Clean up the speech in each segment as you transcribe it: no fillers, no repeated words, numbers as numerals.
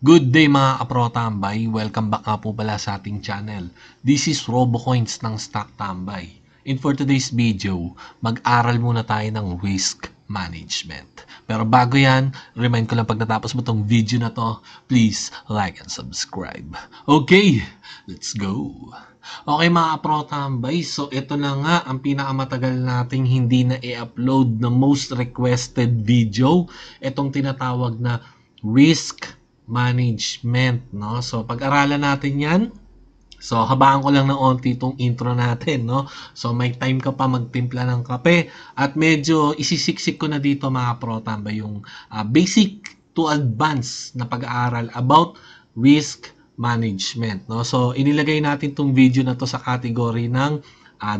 Good day mga kapro-tambay, welcome back nga po pala sa ating channel. This is RoboCoins ng Stock Tambay. And for today's video, mag-aral muna tayo ng risk management. Pero bago yan, remind ko lang pag natapos mo tong video na to, please like and subscribe. Okay, let's go! Okay mga kapro-tambay, so ito na nga ang pinakamatagal nating hindi na i-upload na most requested video. Itong tinatawag na risk management, no? So, pag-aralan natin yan. So, habaan ko lang ng onti itong intro natin, no? So, may time ka pa magtimpla ng kape at medyo isisiksik ko na dito mga protamba yung basic to advanced na pag-aaral about risk management, no? So, inilagay natin itong video na to sa category ng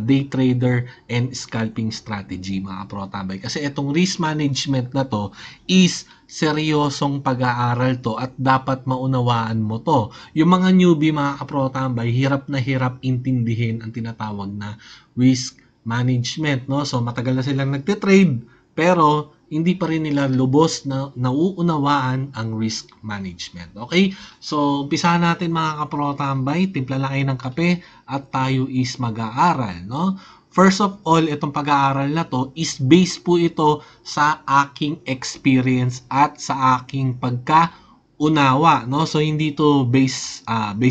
day trader and scalping strategy mga protambay. Kasi itong risk management na to is seryosong pag-aaral to at dapat maunawaan mo to. Yung mga newbie mga kaprotambay, hirap na hirap intindihin ang tinatawag na risk management, no? So matagal na silang nagte-trade pero hindi pa rin nila lubos na nauunawaan ang risk management. Okay? So, umpisahan natin mga kaprotambay. Timpla lang kayo ng kape at tayo is mag-aaral. No? First of all, itong pag-aaral na to is based po ito sa aking experience at sa aking pagkaunawa. No? So, hindi to based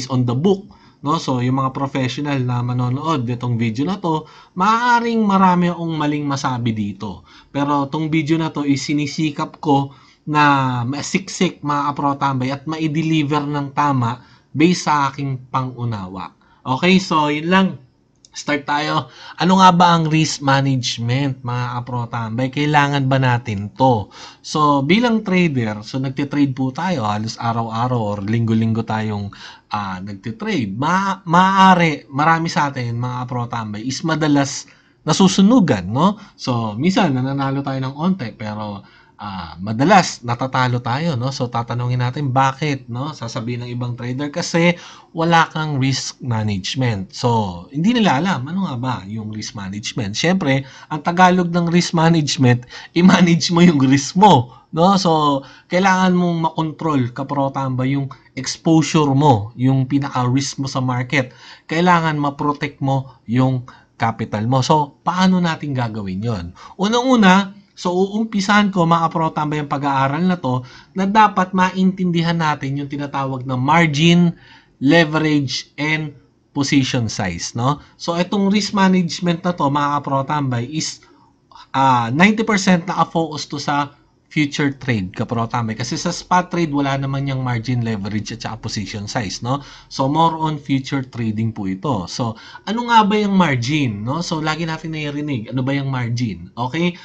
on the book. No? So, yung mga professional na manonood nitong video na to, maaaring marami akong maling masabi dito. Pero itong video na to is sinisikap ko na masiksik mga kaprotambay at ma-deliver ng tama based sa aking pangunawa. Okay, so yun lang. Start tayo. Ano nga ba ang risk management, mga kaprotambay? Kailangan ba natin to? So, bilang trader, so nagtitrade po tayo halos araw-araw or linggo-linggo tayong nagtitrade. Maaari, marami sa atin, mga kaprotambay, is madalas nasusunugan, no? So, minsan nananalo tayo ng onte, pero madalas natatalo tayo, no? So tatanungin natin bakit, no? Sasabihin ng ibang trader kasi wala kang risk management. So hindi nila alam ano nga ba yung risk management. Syempre, ang Tagalog ng risk management, i-manage mo yung risk mo, no? So kailangan mong makontrol kaprotamba yung exposure mo, yung pinaka-risk mo sa market. Kailangan ma-protect mo yung capital mo. So paano natin gagawin 'yon? Unang-una, so, uumpisahan ko mga kaprotambay yung pag-aaral na to na dapat maintindihan natin yung tinatawag na margin, leverage, and position size, no? So, itong risk management na to mga kaprotambay is 90% naka-focus to sa future trade, kaprotambay. Kasi sa spot trade, wala naman yung margin, leverage, at saka position size, no? So, more on future trading po ito. So, ano nga ba yung margin, no? So, lagi natin naririnig, ano ba yung margin? Okay?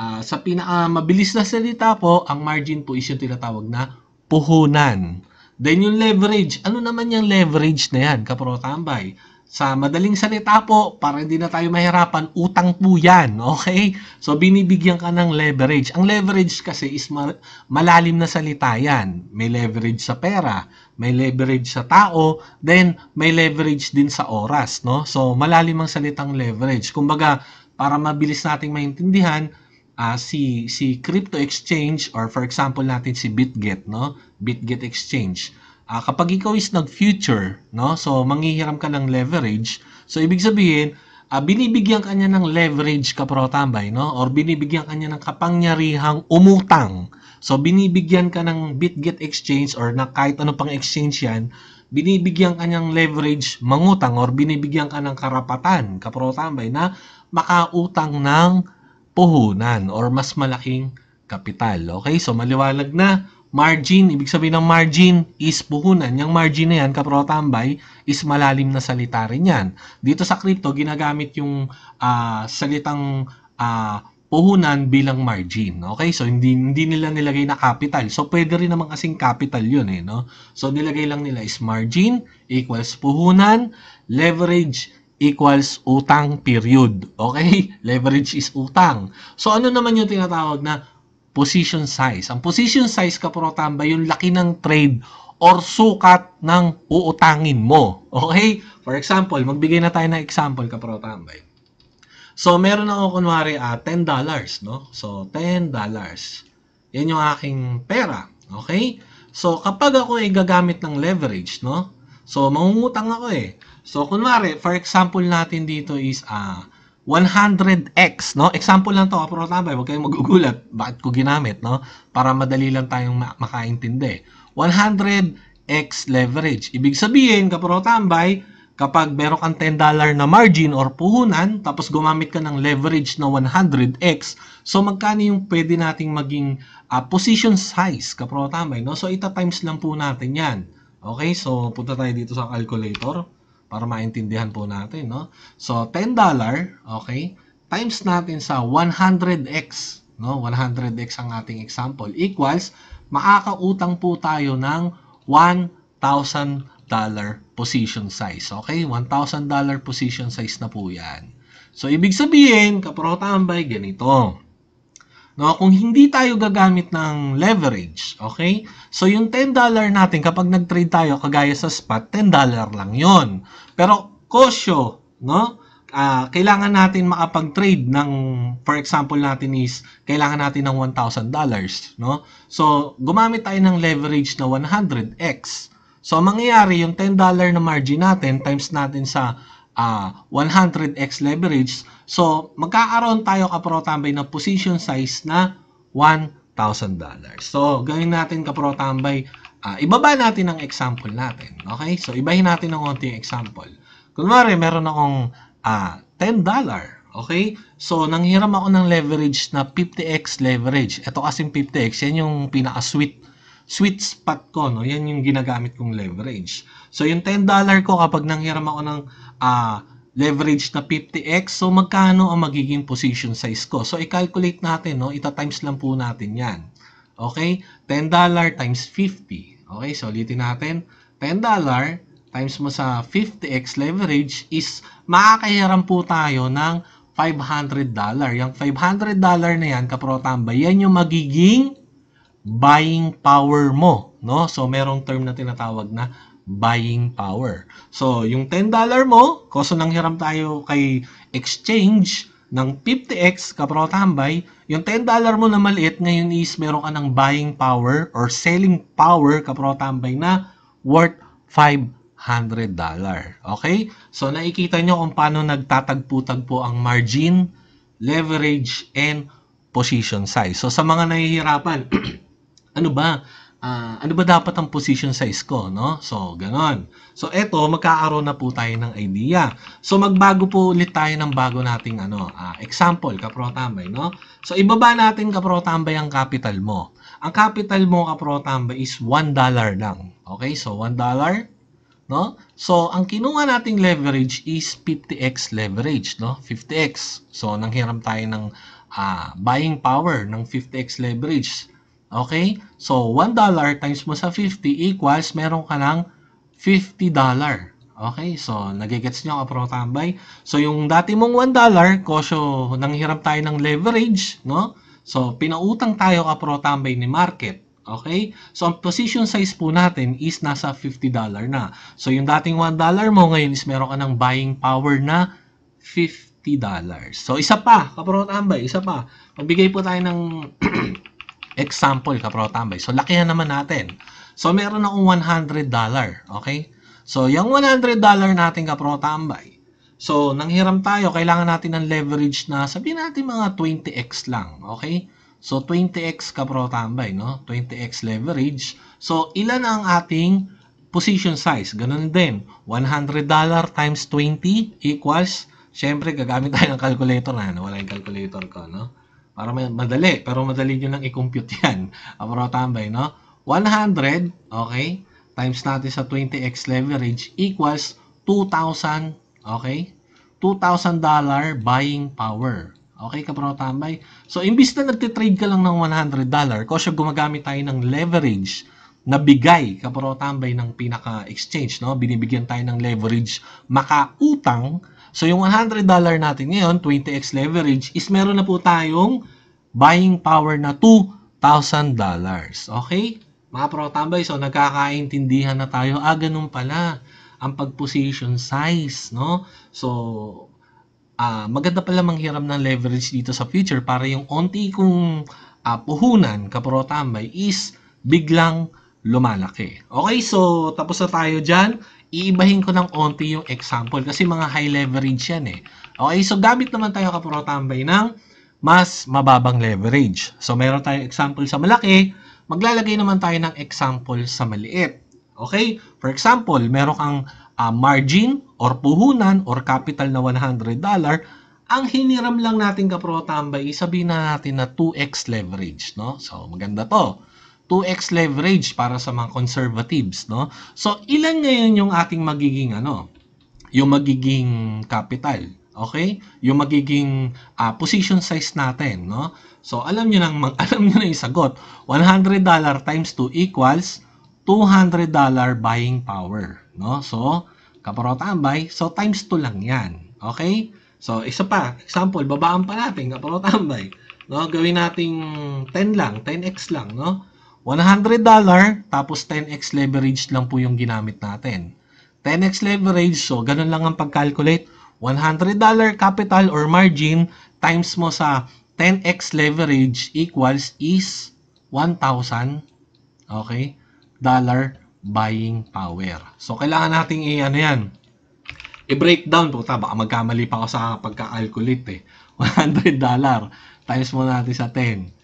Sa mabilis na salita po, ang margin po is yung tinatawag na puhunan. Then yung leverage, ano naman yung leverage na yan, kaprotambay? Sa madaling salita po, para hindi na tayo mahirapan, utang po yan, okay? So binibigyan ka ng leverage. Ang leverage kasi is malalim na salita yan. May leverage sa pera, may leverage sa tao, then may leverage din sa oras, no? So malalim ang salitang leverage. Kumbaga, para mabilis nating maintindihan, si crypto exchange or for example natin si BitGet, no? BitGet exchange. Kapag ikaw is nag-future, no? So manghihiram ka ng leverage. So ibig sabihin, binibigyan ka niya ng leverage kaprotambay, no? Or binibigyan ka niya ng kapangyarihang umutang. So binibigyan ka ng BitGet exchange or na kahit ano pang exchange yan, binibigyan ka niyang leverage mangutang or binibigyan ka ng karapatan kaprotambay na makautang ng puhunan or mas malaking kapital. Okay? So, maliwalag na. Margin, ibig sabihin ng margin is puhunan. Yung margin na yan, kaprotambay, is malalim na salita rin yan. Dito sa crypto, ginagamit yung salitang puhunan bilang margin. Okay? So, hindi nila nilagay na capital. So, pwede rin naman kasing capital yun. No? So, nilagay lang nila is margin equals puhunan, leverage equals utang period. Okay? Leverage is utang. So, ano naman yung tinatawag na position size? Ang position size, kaprotamba, yung laki ng trade or sukat ng uutangin mo. Okay? For example, magbigay na tayo ng example, kaprotamba. So, meron ako kunwari $10, no? So, $10. Yan yung aking pera. Okay? So, kapag ako ay gagamit ng leverage, no? So, mangungutang ako eh. So, kunwari, for example natin dito is 100x, no? Example lang to, pero tambay, huwag kayong magugulat. Bakit ko ginamit, no? Para madali lang tayong makaintindi. 100x leverage. Ibig sabihin, kapro tambay, kapag meron kang $10 na margin or puhunan, tapos gumamit ka ng leverage na 100x, so magkano yung pwede nating maging position size, kapro tambay, no? So, ita-times lang po natin yan. Okay, so punta tayo dito sa calculator para maintindihan po natin, no? So, $10, okay, times natin sa 100x, no? 100x ang ating example, equals, makakautang po tayo ng $1,000 position size. Okay? $1,000 position size na po yan. So, ibig sabihin, kapro tambay, ganito. No, kung hindi tayo gagamit ng leverage, okay? So, yung $10 natin, kapag nag-trade tayo, kagaya sa spot, $10 lang yon. Pero, kosyo, no? Kailangan natin makapag-trade ng, for example natin is, kailangan natin ng $1,000, no? So, gumamit tayo ng leverage na 100x. So, mangyayari, yung $10 na margin natin, times natin sa 100x leverage, so magkakaroon tayo kapro tambay na position size na $1,000. So gawin natin kapro tambay, ibaba natin ang example natin. Okay? So ibahin natin ng konting example. Kunwari meron akong $10. Okay? So nanghiram ako ng leverage na 50x leverage. Ito kasing 50x, yan yung pinaka-sweet spot ko, no? Yan yung ginagamit kong leverage. So, yung $10 ko kapag nanghiram ako ng leverage na 50x, so magkano ang magiging position size ko? So, i-calculate natin, no? Ita-times lang po natin yan. Okay? $10 times 50. Okay? So, ulitin natin. $10 times mo sa 50x leverage is makakahiram po tayo ng $500. Yung $500 na yan, kapro tambay, yan yung magiging buying power mo, no? So, merong term na tinatawag na buying power. So, yung $10 mo, koso nang hiram tayo kay exchange ng 50x, kapro tambay, yung $10 mo na maliit, ngayon is meron ka ng buying power or selling power, kapro tambay, na worth $500. Okay? So, nakikita nyo kung paano nagtatagpo-tagpo ang margin, leverage, and position size. So, sa mga nahihirapan, ano ba dapat ang position size ko, no? So, ganon. So, eto, magkakaroon na po tayo ng idea. So, magbago po ulit tayo ng bago nating example, kapro tambay, no? So, ibaba natin, kapro tambay, ang capital mo. Ang capital mo, kapro tambay, is $1 lang. Okay? So, $1, no? So, ang kinuha nating leverage is 50x leverage, no? 50x. So, nanghiram tayo ng buying power ng 50x leverage. Okay? So, $1 times mo sa 50 equals, meron ka ng $50. Okay? So, nagigets nyo, kapro tambay. So, yung dati mong $1, kosyo, nanghiram tayo ng leverage, no? So, pinautang tayo, kapro tambay, ni market. Okay? So, ang position size po natin is nasa $50 na. So, yung dating $1 mo, ngayon is meron ka ng buying power na $50. So, isa pa, kapro tambay, isa pa. Magbigay po tayo ng example, kapro tambay. So, lakihan naman natin. So, meron akong $100. Okay? So, yung $100 natin, kapro tambay. So, nanghiram tayo, kailangan natin ng leverage na, sabihin natin mga 20x lang. Okay? So, 20x, kapro tambay, no? 20x leverage. So, ilan ang ating position size? Ganun din. $100 times 20 equals, syempre, gagamit tayo ng calculator na. Wala yung calculator ko, no? Para madali, pero madali nyo lang i-compute yan. Kapro tambay, no? 100, okay, times natin sa 20x leverage equals 2,000, okay? $2,000 buying power. Okay, kapro tambay? So, imbis na nagtitrade ka lang ng $100, kasi gumagamit tayo ng leverage na bigay, kapro tambay, ng pinaka-exchange, no? Binibigyan tayo ng leverage makautang. So, yung $100 natin ngayon, 20x leverage, is meron na po tayong buying power na $2,000. Okay? Mga pro tambay, so nagkakaintindihan na tayo. Ganun pala ang pag-position size, no? So, maganda pala manghiram ng leverage dito sa future para yung onti kong puhunan, kapro tambay, is biglang lumalaki. Okay, so tapos na tayo dyan. Iibahin ko ng onti yung example kasi mga high leverage yan eh. Okay, so gamit naman tayo kaprotambay ng mas mababang leverage. So meron tayong example sa malaki, maglalagay naman tayo ng example sa maliit. Okay, for example, meron kang margin or puhunan or capital na $100, ang hiniram lang natin kaprotambay, sabihin na natin na 2x leverage, no? So maganda to. 2x leverage para sa mga conservatives, no? So, ilan ngayon yung ating magiging yung magiging capital, okay? Yung magiging position size natin, no? So, alam niyo na yung sagot. $100 times 2 equals $200 buying power, no? So, kaparotambay, so times 2 lang 'yan. Okay? So, isa pa, example, babaan pa natin kaparotambay, no? Gawin nating 10 lang, 10x lang, no? $100 tapos 10x leverage lang po yung ginamit natin. 10x leverage, so ganun lang ang pag-calculate. $100 capital or margin times mo sa 10x leverage equals is 1,000, okay, dollar buying power. So kailangan nating i-breakdown po. Baka magkamali pa ako sa pagka-calculate eh. $100 times mo natin sa 10.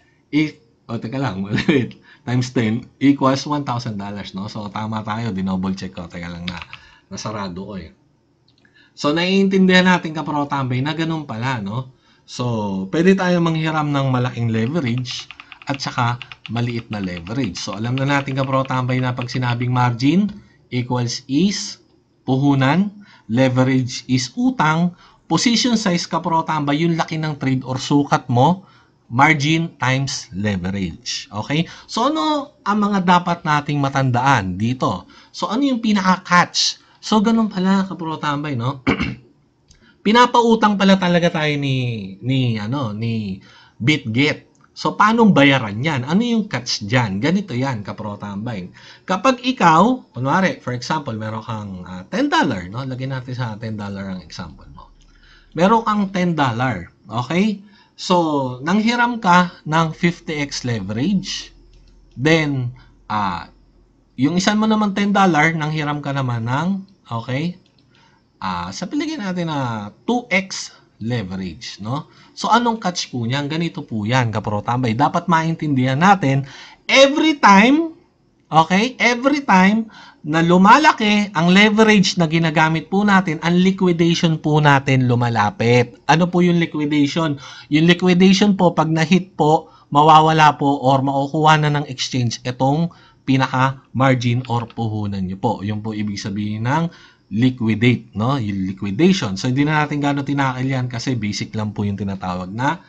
Teka lang, wait. Times 10 equals $1,000, no? So, tama tayo. Dinouble check ko. Teka lang na. Nasarado ko eh. So, naiintindihan natin kaprotambay na ganun pala, no? So, pwede tayo manghiram ng malaking leverage at saka maliit na leverage. So, alam na natin kaprotambay na pag sinabing margin equals is puhunan, leverage is utang, position size kaprotambay yung laki ng trade or sukat mo, margin times leverage. Okay? So, ano ang mga dapat nating matandaan dito? So, ano yung pinaka-catch? So, ganun pala, kaprotambay, no? Pinapautang pala talaga tayo ni BitGet. So, paano bayaran yan? Ano yung catch dyan? Ganito yan, kaprotambay. Kapag ikaw, kunwari, for example, meron kang $10, no? Lagyan natin sa $10 ang example mo. Meron kang $10, okay? So, nanghiram ka ng 50x leverage. Then, yung isa mo naman $10, nanghiram ka naman ng, okay, sa pilagyan natin na 2x leverage, no? So, anong catch po niyan? Ganito po yan, kaprotambay. Dapat maintindihan natin, every time, okay, every time na lumalaki ang leverage na ginagamit po natin, ang liquidation po natin lumalapit. Ano po yung liquidation? Yung liquidation po, pag na-hit po, mawawala po or makukuha na ng exchange itong pinaka-margin or puhunan nyo po. Yung po ibig sabihin ng liquidate, no? Yung liquidation. So, hindi na natin gano'n tinakil yan kasi basic lang po yung tinatawag na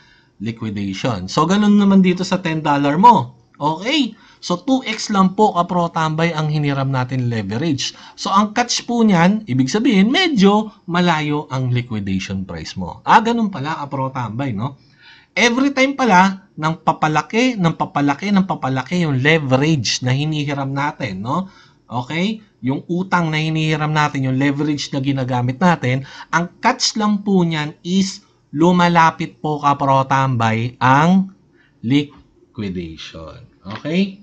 liquidation. So, ganun naman dito sa $10 mo. Okay? So, 2x lang po kaprotambay ang hiniram natin leverage. So, ang catch po niyan, ibig sabihin, medyo malayo ang liquidation price mo. Ganun pala kaprotambay, no? Every time pala, nang papalaki yung leverage na hinihiram natin, no? Okay? Yung utang na hinihiram natin, yung leverage na ginagamit natin, ang catch lang po niyan is lumalapit po kaprotambay ang liquidation. Okay?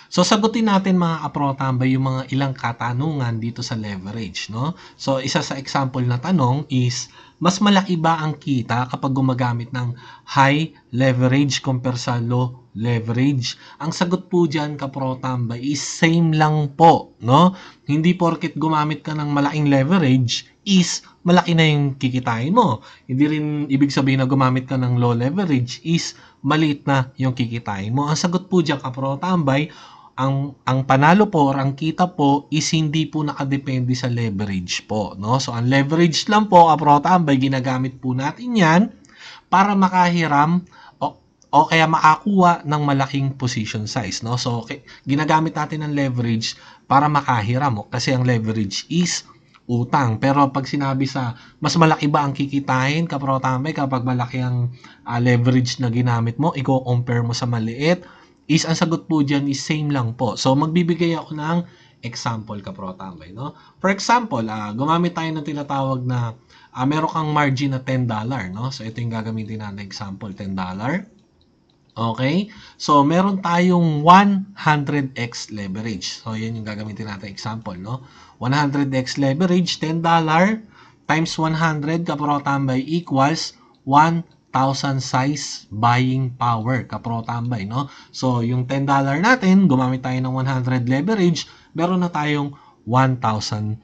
So, sagutin natin mga kaprotambay yung mga ilang katanungan dito sa leverage, no? So, isa sa example na tanong is, mas malaki ba ang kita kapag gumagamit ng high leverage compare sa low leverage? Ang sagot po dyan, kaprotambay, is same lang po, no? Hindi porket gumamit ka ng malaking leverage is malaki na yung kikitain mo. Hindi rin ibig sabihin na gumamit ka ng low leverage is maliit na yung kikitain mo. Ang sagot po dyan, kaprotambay, ang panalo po or ang kita po is hindi po nakadepende sa leverage po, no? So, ang leverage lang po, kaprotambay, ginagamit po natin yan para makahiram o kaya makakuha ng malaking position size, no? So, ginagamit natin ang leverage para makahiram kasi ang leverage is utang. Pero pag sinabi sa mas malaki ba ang kikitain, kaprotambay, kapag malaki ang leverage na ginamit mo, i-compare mo sa maliit, is ang sagot po dyan is same lang po. So, magbibigay ako ng example, kaprotambay, no? For example, gumamit tayo ng tinatawag na meron kang margin na $10, no? So, ito yung gagamitin natin example, $10. Okay? So, meron tayong 100x leverage. So, yan yung gagamitin natin example, no? 100x leverage, $10 times 100 kaprotambay equals 1,000 size buying power kaprotambay, no? So, yung $10 natin, gumamit tayo ng 100 leverage, meron na tayong $1,000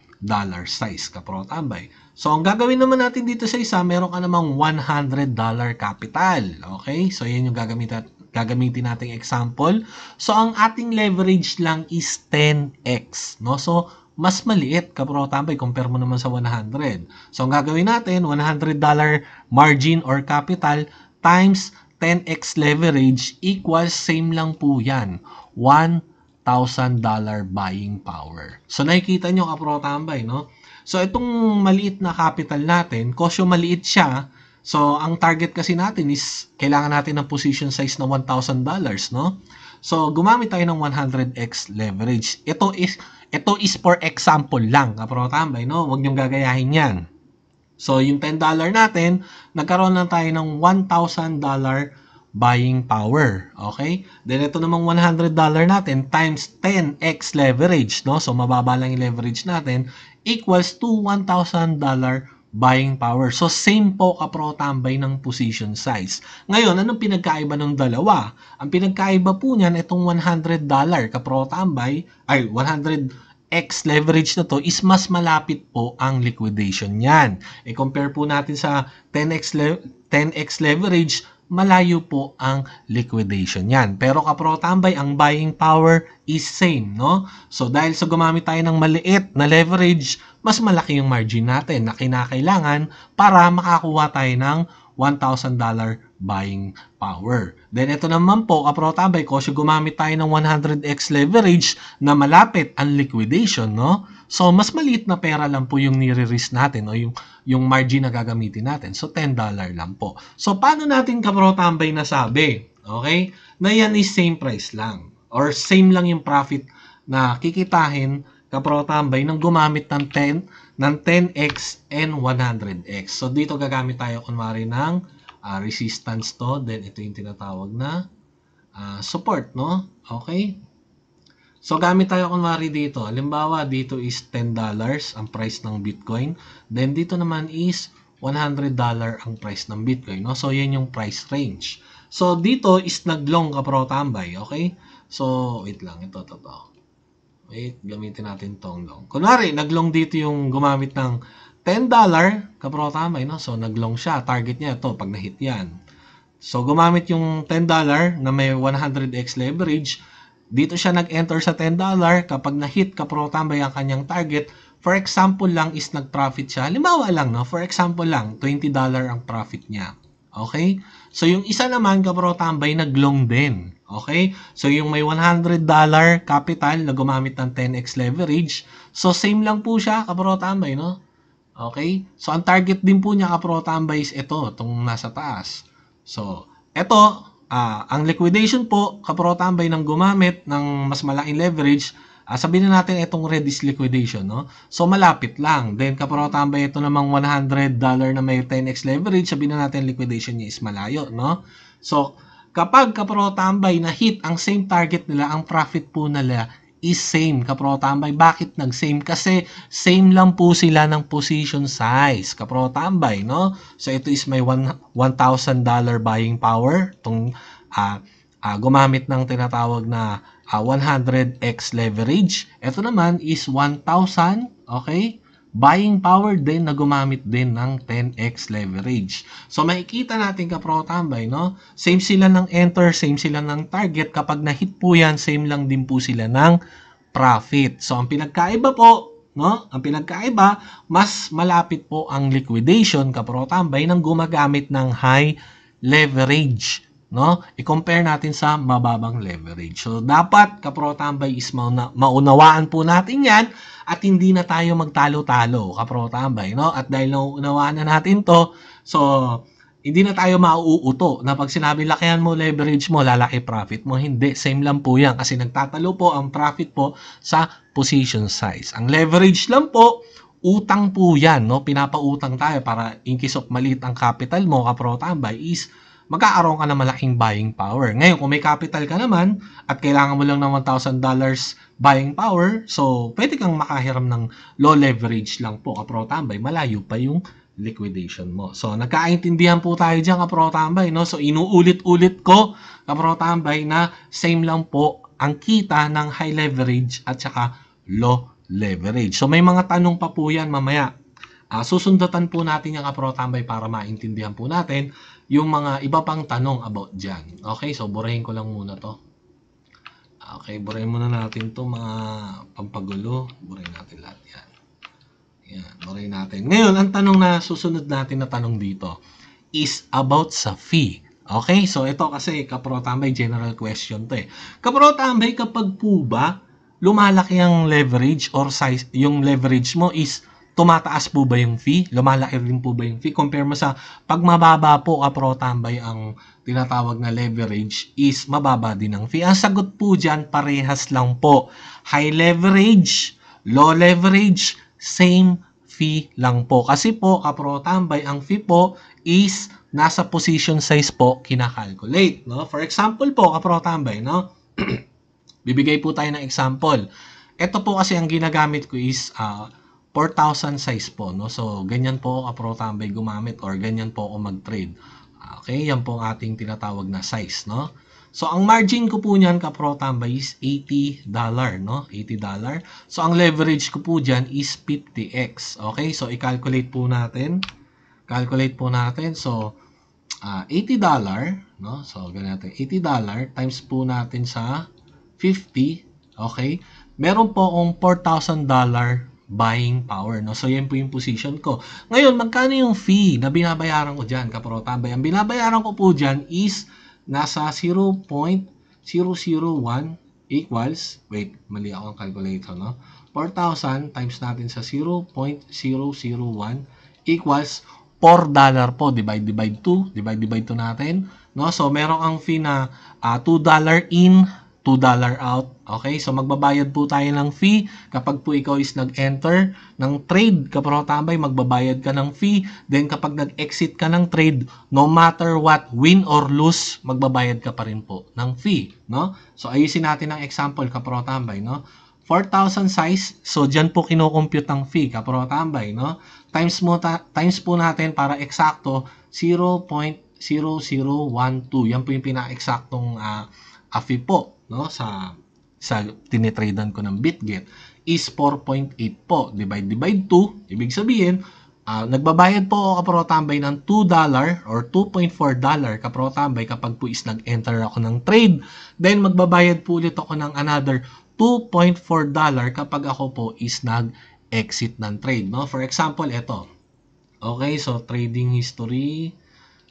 size kaprotambay. So, ang gagawin naman natin dito sa isa, meron ka namang $100 capital. Okay? So, yan yung gagamitin nating example. So, ang ating leverage lang is 10x. No? So, mas maliit kaprotambay compare mo naman sa 100. So, ang gagawin natin, $100 margin or capital times 10x leverage equals same lang po yan. $1,000 buying power. So, nakikita nyo kaprotambay, no? So, itong maliit na capital natin, kosyo maliit siya, so, ang target kasi natin is, kailangan natin ng position size na $1,000, no? So, gumamit tayo ng 100x leverage. Ito is for example lang, kaprotambay, no? Huwag niyong gagayahin yan. So, yung $10 natin, nagkaroon lang tayo ng $1,000 buying power. Okay? Then, ito namang $100 natin times 10x leverage, no? So, mababa lang yung leverage natin, equals to $1,000 buying power. So, same po kaprotambay ng position size. Ngayon, anong pinagkaiba ng dalawa? Ang pinagkaiba po niyan, itong $100 kaprotambay, ay 100x leverage na to is mas malapit po ang liquidation niyan. I-compare po natin sa 10x leverage, malayo po ang liquidation yan. Pero kaprotambay, ang buying power is same, no? So, dahil sa gumamit tayo ng maliit na leverage, mas malaki yung margin natin na kinakailangan para makakuha tayo ng $1,000 buying power. Then, ito naman po, kaprotambay, kasi gumamit tayo ng 100x leverage na malapit ang liquidation, no? So, mas maliit na pera lang po yung nire-risk natin o yung margin na gagamitin natin. So, $10 lang po. So, paano natin kaprotambay nasabi? Okay? Na yan is same price lang. Or same lang yung profit na kikitahin kaprotambay nang gumamit ng 10x and 100x. So, dito gagamit tayo kunwari ng resistance to. Then, ito yung tinatawag na support, no? Okay? So, gamit tayo kunwari dito. Halimbawa, dito is $10 ang price ng Bitcoin. Then, dito naman is $100 ang price ng Bitcoin. No? So, yan yung price range. So, dito is naglong kaprotambay. Okay? So, wait lang. Ito. Wait, gamitin natin tong long. Kunwari, naglong dito yung gumamit ng $10 kaprotambay. No? So, naglong siya. Target niya ito pag na-hit yan. So, gumamit yung $10 na may 100x leverage. Dito siya nag-enter sa $10 kapag na-hit kaprotambay ang kanyang target. For example lang is nag-profit siya. Halimbawa lang, no? For example lang, $20 ang profit niya. Okay? So, yung isa naman kaprotambay nag-long din. Okay? So, yung may $100 capital na gumamit ng 10x leverage. So, same lang po siya kaprotambay, no? Okay? So, ang target din po niya kaprotambay is ito, itong nasa taas. So, ito, ang liquidation po, kaprotambay ng gumamit ng mas malaking leverage, sabihin na natin itong red is liquidation, no? So, malapit lang. Then, kaprotambay ito namang $100 na may 10x leverage, sabihin na natin liquidation niya is malayo, no? So, kapag kaprotambay na hit ang same target nila, ang profit po nila is same kaprotambay. Bakit nag-same? Kasi same lang po sila ng position size kaprotambay, no? So, ito is may $1,000 buying power. Itong gumamit ng tinatawag na 100x leverage. Ito naman is 1,000, okay? Buying power din na gumamit din ng 10x leverage. So, makikita natin kaprotambay, no? Same sila ng enter, same sila ng target. Kapag na-hit po yan, same lang din po sila ng profit. So, ang pinagkaiba po, no? Ang pinagkaiba, mas malapit po ang liquidation kaprotambay nang gumagamit ng high leverage, no? I-compare natin sa mababang leverage. So, dapat kaprotambay is maunawaan po natin yan at hindi na tayo magtalo-talo kaprotambay, no? At dahil naunawaan na natin to, so, hindi na tayo mauuto na pag sinabi lakihan mo leverage mo, lalaki profit mo. Hindi, same lang po yan kasi nagtatalo po ang profit po sa position size. Ang leverage lang po, utang po yan, no? Pinapautang tayo para in case of maliit ang capital mo kaprotambay is magkakaroon ka ng malaking buying power. Ngayon, kung may capital ka naman at kailangan mo lang ng $1,000 buying power, so pwede kang makahiram ng low leverage lang po, kapro-tambay. Malayo pa yung liquidation mo. So, nagkaintindihan po tayo dyan, kapro-tambay, no? So, inuulit-ulit ko, kapro-tambay, na same lang po ang kita ng high leverage at saka low leverage. So, may mga tanong pa po yan mamaya. Susundatan po natin yung kapro-tambay para maintindihan po natin yung mga iba pang tanong about dyan. Okay, so burahin ko lang muna to. Okay, burahin muna natin to mga pampagulo. Burahin natin lahat yan. Yan, burahin natin. Ngayon, ang tanong na susunod natin na tanong dito is about sa fee. Okay, so ito kasi kapro-tambay general question to eh. Kapro-tambay, kapag po ba lumalaki ang leverage or size, yung leverage mo is tumataas po ba yung fee? Lumalaki rin po ba yung fee? Compare mo sa pag mababa po, kapro-tambay, ang tinatawag na leverage is mababa din ang fee. Ang sagot po dyan, parehas lang po. High leverage, low leverage, same fee lang po. Kasi po, kapro-tambay, ang fee po is nasa position size po kinakalculate. No? For example po, kapro-tambay, no? Bibigay po tayo ng example. Ito po kasi ang ginagamit ko is 4,000 size po, no? So, ganyan po ako, kapro-tambay, gumamit or ganyan po ako mag-trade. Okay, yan po ang ating tinatawag na size, no? So, ang margin ko po niyan, kapro-tambay, is $80, no? $80. So, ang leverage ko po diyan is 50x. Okay, so i-calculate po natin. Calculate po natin. So, $80, no? So, ganyan natin. $80 times po natin sa 50, okay? Meron po akong $4,000 buying power, no? So, yan po yung position ko. Ngayon, magkano yung fee na binabayaran ko dyan, kapro-tambay? Ang binabayaran ko po dyan is nasa 0.001 equals, wait, mali ako ang calculator, no? 4,000 times natin sa 0.001 equals $4 po. Divide 2 natin, no? So, meron ang fee na $2 in, $2 out. Okay? So, magbabayad po tayo ng fee. Kapag po ikaw is nag-enter ng trade, kapro-tambay, magbabayad ka ng fee. Then, kapag nag-exit ka ng trade, no matter what, win or lose, magbabayad ka pa rin po ng fee. No? So, ayusin natin ang example, kapro-tambay, no? 4,000 size. So, dyan po kinocompute ang fee, kapro-tambay, no? Times po natin para eksakto 0.0012. Yan po yung pinaka-eksaktong fee po, no, sa tinitradean ko ng BitGet is 4.8 po. Divide 2, ibig sabihin, nagbabayad po ako, kapro-tambay, ng $2 or $2.4 kapro-tambay kapag po is nag-enter ako ng trade. Then, magbabayad po ulit ako ng another $2.4 kapag ako po is nag-exit ng trade, no? For example, ito. Okay, so trading history.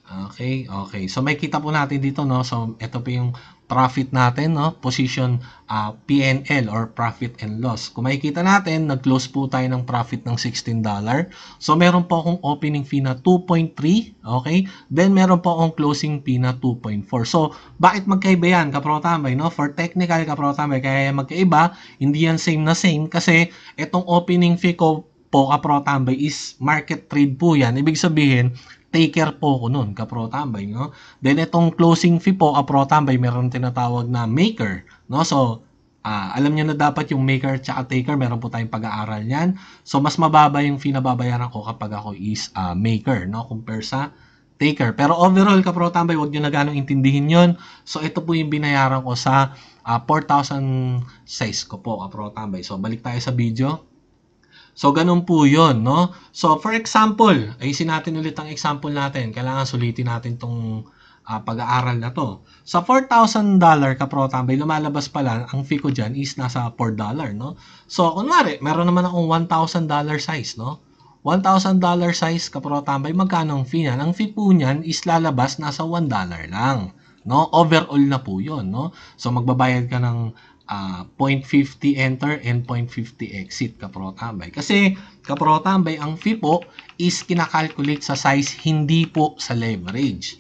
Okay. So, may kita po natin dito, no? So, ito po yung profit natin, no? Position P&L or profit and loss. Kung makikita natin, nag-close po tayo ng profit ng $16. So, meron po akong opening fee na 2.3. Okay? Then, meron po akong closing fee na 2.4. So, bakit magkaiba yan, kapro-tambay, no? For technical, kapro-tambay, kaya magkaiba, hindi yan same na same kasi itong opening fee ko po, kapro-tambay, is market trade po yan. Ibig sabihin, taker po ko nun, kapro-tambay, no? Then, itong closing fee po, kapro-tambay, meron tinatawag na maker, no? So, alam nyo na dapat yung maker tsaka taker, meron po tayong pag-aaral yan. So, mas mababa yung fee na babayaran ko kapag ako is maker, no? Compare sa taker. Pero overall, kapro-tambay, huwag nyo na ganong intindihin yon. So, ito po yung binayaran ko sa 4,000 size ko po, kapro-tambay. So, balik tayo sa video. So, ganun po yun, no? So, for example, ayusin natin ulit ang example natin. Kailangan sulitin natin itong pag-aaral na to. Sa $4,000 kapro-tambay, lumalabas pala, ang fee ko dyan is nasa $4, no? So, kunwari, meron naman akong $1,000 size, no? $1,000 size, kapro-tambay, magkano ang fee niyan? Ang fee po niyan is lalabas nasa $1 lang, no? Overall na po yun, no? So, magbabayad ka ng 0.50 enter and 0.50 exit, kapro-tambay. Kasi, kapro-tambay, ang fee po is kinakalculate sa size, hindi po sa leverage.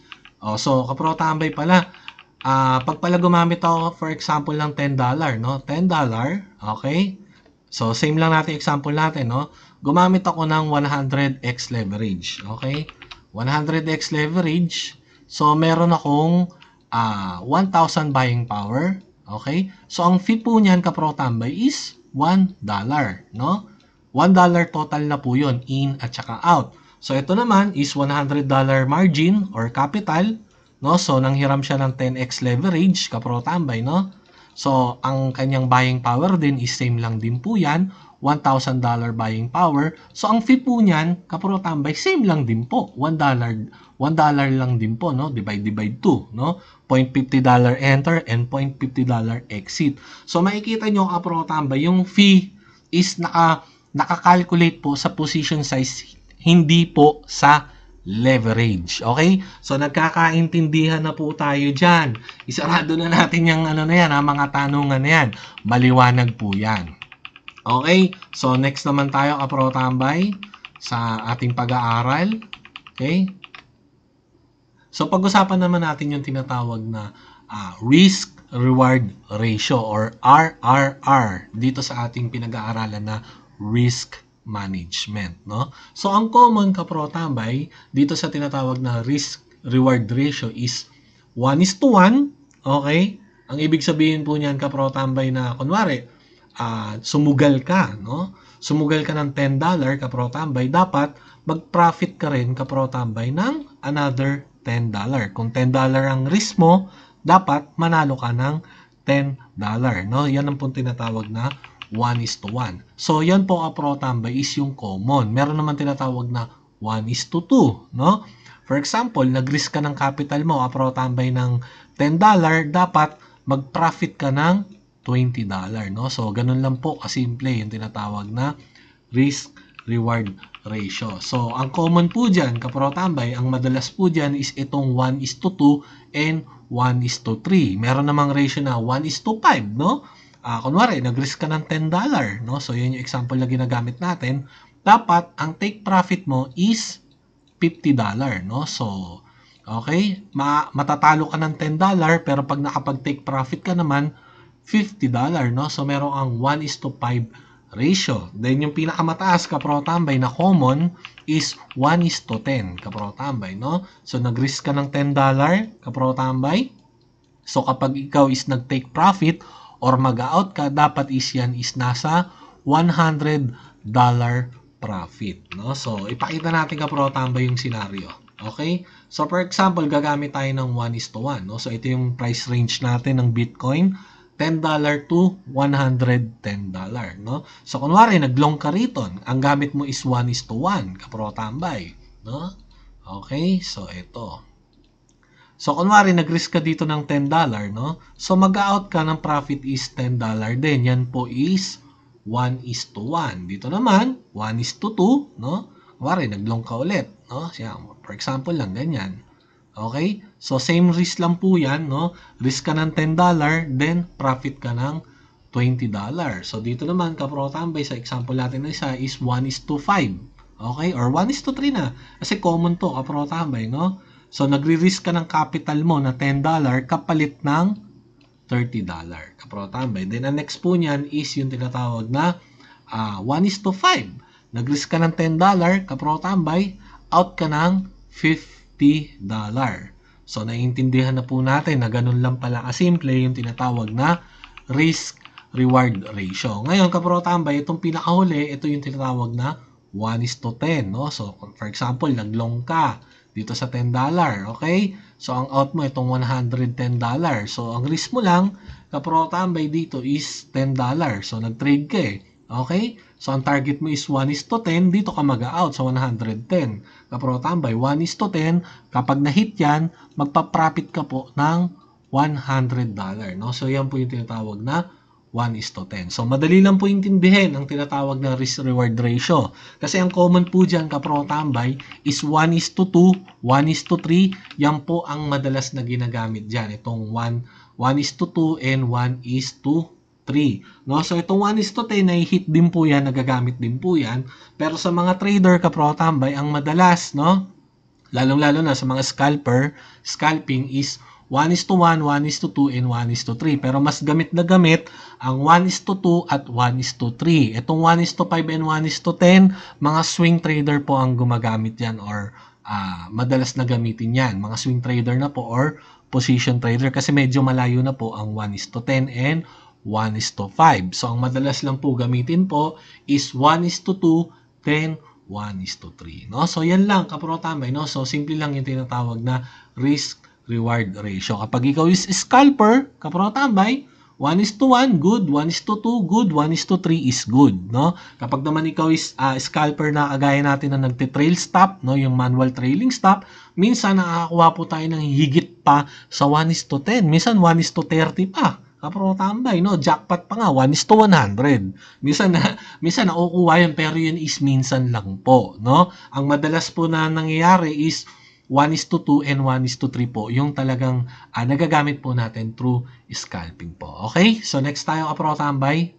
So, kapro-tambay pala, pag pala gumamit ako, for example, ng $10, no? $10, okay? So, same lang natin example natin, no? Gumamit ako ng 100x leverage, okay? 100x leverage. So, meron akong 1,000 buying power. Okay? So, ang fee po niyan, kapro tambay, is $1, no? $1 total na po yun, in at saka out. So, ito naman is $100 margin or capital, no? So, nanghiram siya ng 10x leverage, kapro tambay, no? So, ang kanyang buying power din is same lang din po yan, $1,000 buying power. So, ang fee po niyan, kapro tambay, same lang din po, $1 lang din po, no? Divide 2, no? $0.50 enter and $0.50 exit. So, makikita nyo, kapro tambay, yung fee is naka-calculate po sa position size, hindi po sa leverage. Okay? So, nagkakaintindihan na po tayo dyan. Isarado na natin yung ano na yan, mga tanungan na yan. Maliwanag po yan. Okay? So, next naman tayo, kapro tambay, sa ating pag-aaral. Okay? So, pag-usapan naman natin yung tinatawag na risk-reward ratio or RRR dito sa ating pinag-aaralan na risk management, no? So, ang common, kapro tambay, dito sa tinatawag na risk-reward ratio is 1:1, okay? Ang ibig sabihin po niyan, kapro tambay, na kunwari, sumugal ka, no? Sumugal ka ng $10, kapro tambay, dapat mag-profit ka rin, kapro tambay, ng another $10. Kung $10 ang risk mo, dapat manalo ka ng $10, no? Yan ang pong tinatawag na 1:1. So, yan po, kapro tambay, is yung common. Meron naman tinatawag na 1:2, no? For example, nag-risk ka ng capital mo, kapro tambay, ng $10, dapat mag-profit ka ng $20, no? So, ganun lang po kasimple yung tinatawag na risk-reward ratio. So, ang common po dyan, kapro tambay, ang madalas po dyan is itong 1:2 and 1:3. Meron namang ratio na 1:5, no? Kunwari, nag-risk ka ng $10, no? So, yun yung example na ginagamit natin. Dapat, ang take profit mo is $50, no? So, okay, matatalo ka ng $10, pero pag nakapag-take profit ka naman, $50, no? So, meron ang 1:5 ratio. Then, yung pinakamataas, kapro tambay, na common is 1:10, kapro tambay, no? So, nag-risk ka ng $10, kapro tambay. So, kapag ikaw is nag-take profit or mag-out ka, dapat is yan is nasa $100 profit, no? So, ipakita natin, kapro tambay, yung scenario. Okay? So, for example, gagamit tayo ng 1:1, no? So, ito yung price range natin ng Bitcoin, $10 to $110, no? So, kunwari, nag-long ka rito, ang gamit mo is 1:1, kapro tambay, no? Okay? So, ito. So, kunwari, nag-risk ka dito ng $10, no? So, mag-out ka ng profit is $10 din. Yan po is 1:1. Dito naman, 1:2, no? Kunwari, nag-long ka ulit, no? For example lang, ganyan. Okay? So, same risk lang po yan, no? Risk ka ng $10, then profit ka ng $20. So, dito naman, kapro tambay, sa example natin na isa is 1:5. Okay? Or 1:3 na. Kasi common to, kapro tambay, no? So, nagre-risk ka ng capital mo na $10 kapalit ng $30, kapro tambay. Then, ang next po niyan is yung tinatawag na 1:5. Nag-risk ka ng $10, kapro tambay, out ka ng $50. So, naiintindihan na po natin na ganun lang pala kasimple yung tinatawag na risk-reward ratio. Ngayon, kapro tambay, itong pinakahuli, ito yung tinatawag na 1:10, no? So, for example, nag-long ka dito sa $10, okay? So, ang out mo, itong $110. So, ang risk mo lang, kapro tambay, dito is $10. So, nag-trade ka eh. Okay? So, ang target mo is 1:10, dito ka mag-out sa 110. Kapro tambay, 1:10, kapag na-hit yan, magpa-profit ka po ng $100, no? So, yan po yung tinatawag na 1:10. So, madali lang po intindihin ang tinatawag na risk-reward ratio. Kasi ang common po dyan, kapro tambay, is 1:2, 1:3. Yan po ang madalas na ginagamit dyan. Itong 1:2 and 1:3. No? So, itong 1:10 ay hit din po yan, nagagamit din po yan. Pero sa mga trader, kapro tambay, ang madalas, no? Lalong-lalo na sa mga scalping is 1:1, 1:2, and 1:3. Pero mas gamit na gamit ang 1:2 at 1:3. Itong 1:5 and 1:10, mga swing trader po ang gumagamit yan or madalas na gamitin yan. Mga swing trader na po or position trader kasi medyo malayo na po ang 1:10 and 1:5. So, ang madalas lang po gamitin po is 1:2, 10, 1:3. No? So, yan lang, kapro tambay. No? So, simple lang yung tinatawag na risk-reward ratio. Kapag ikaw is scalper, kapro tambay, 1:1, good. 1:2, good. 1:3 is good. No? Kapag naman ikaw is scalper na kagaya natin na nagte-trail stop, no? Yung manual trailing stop, minsan nakakakuha po tayo ng higit pa sa 1:10. Minsan 1:30 pa. Kapro tambay, no? Jackpot pa nga, 1:100. Minsan nakukuha yun, pero yun is minsan lang po, no? Ang madalas po na nangyayari is 1:2 and 1:3 po, yung talagang nagagamit po natin through scalping po. Okay? So, next tayo, kapro tambay.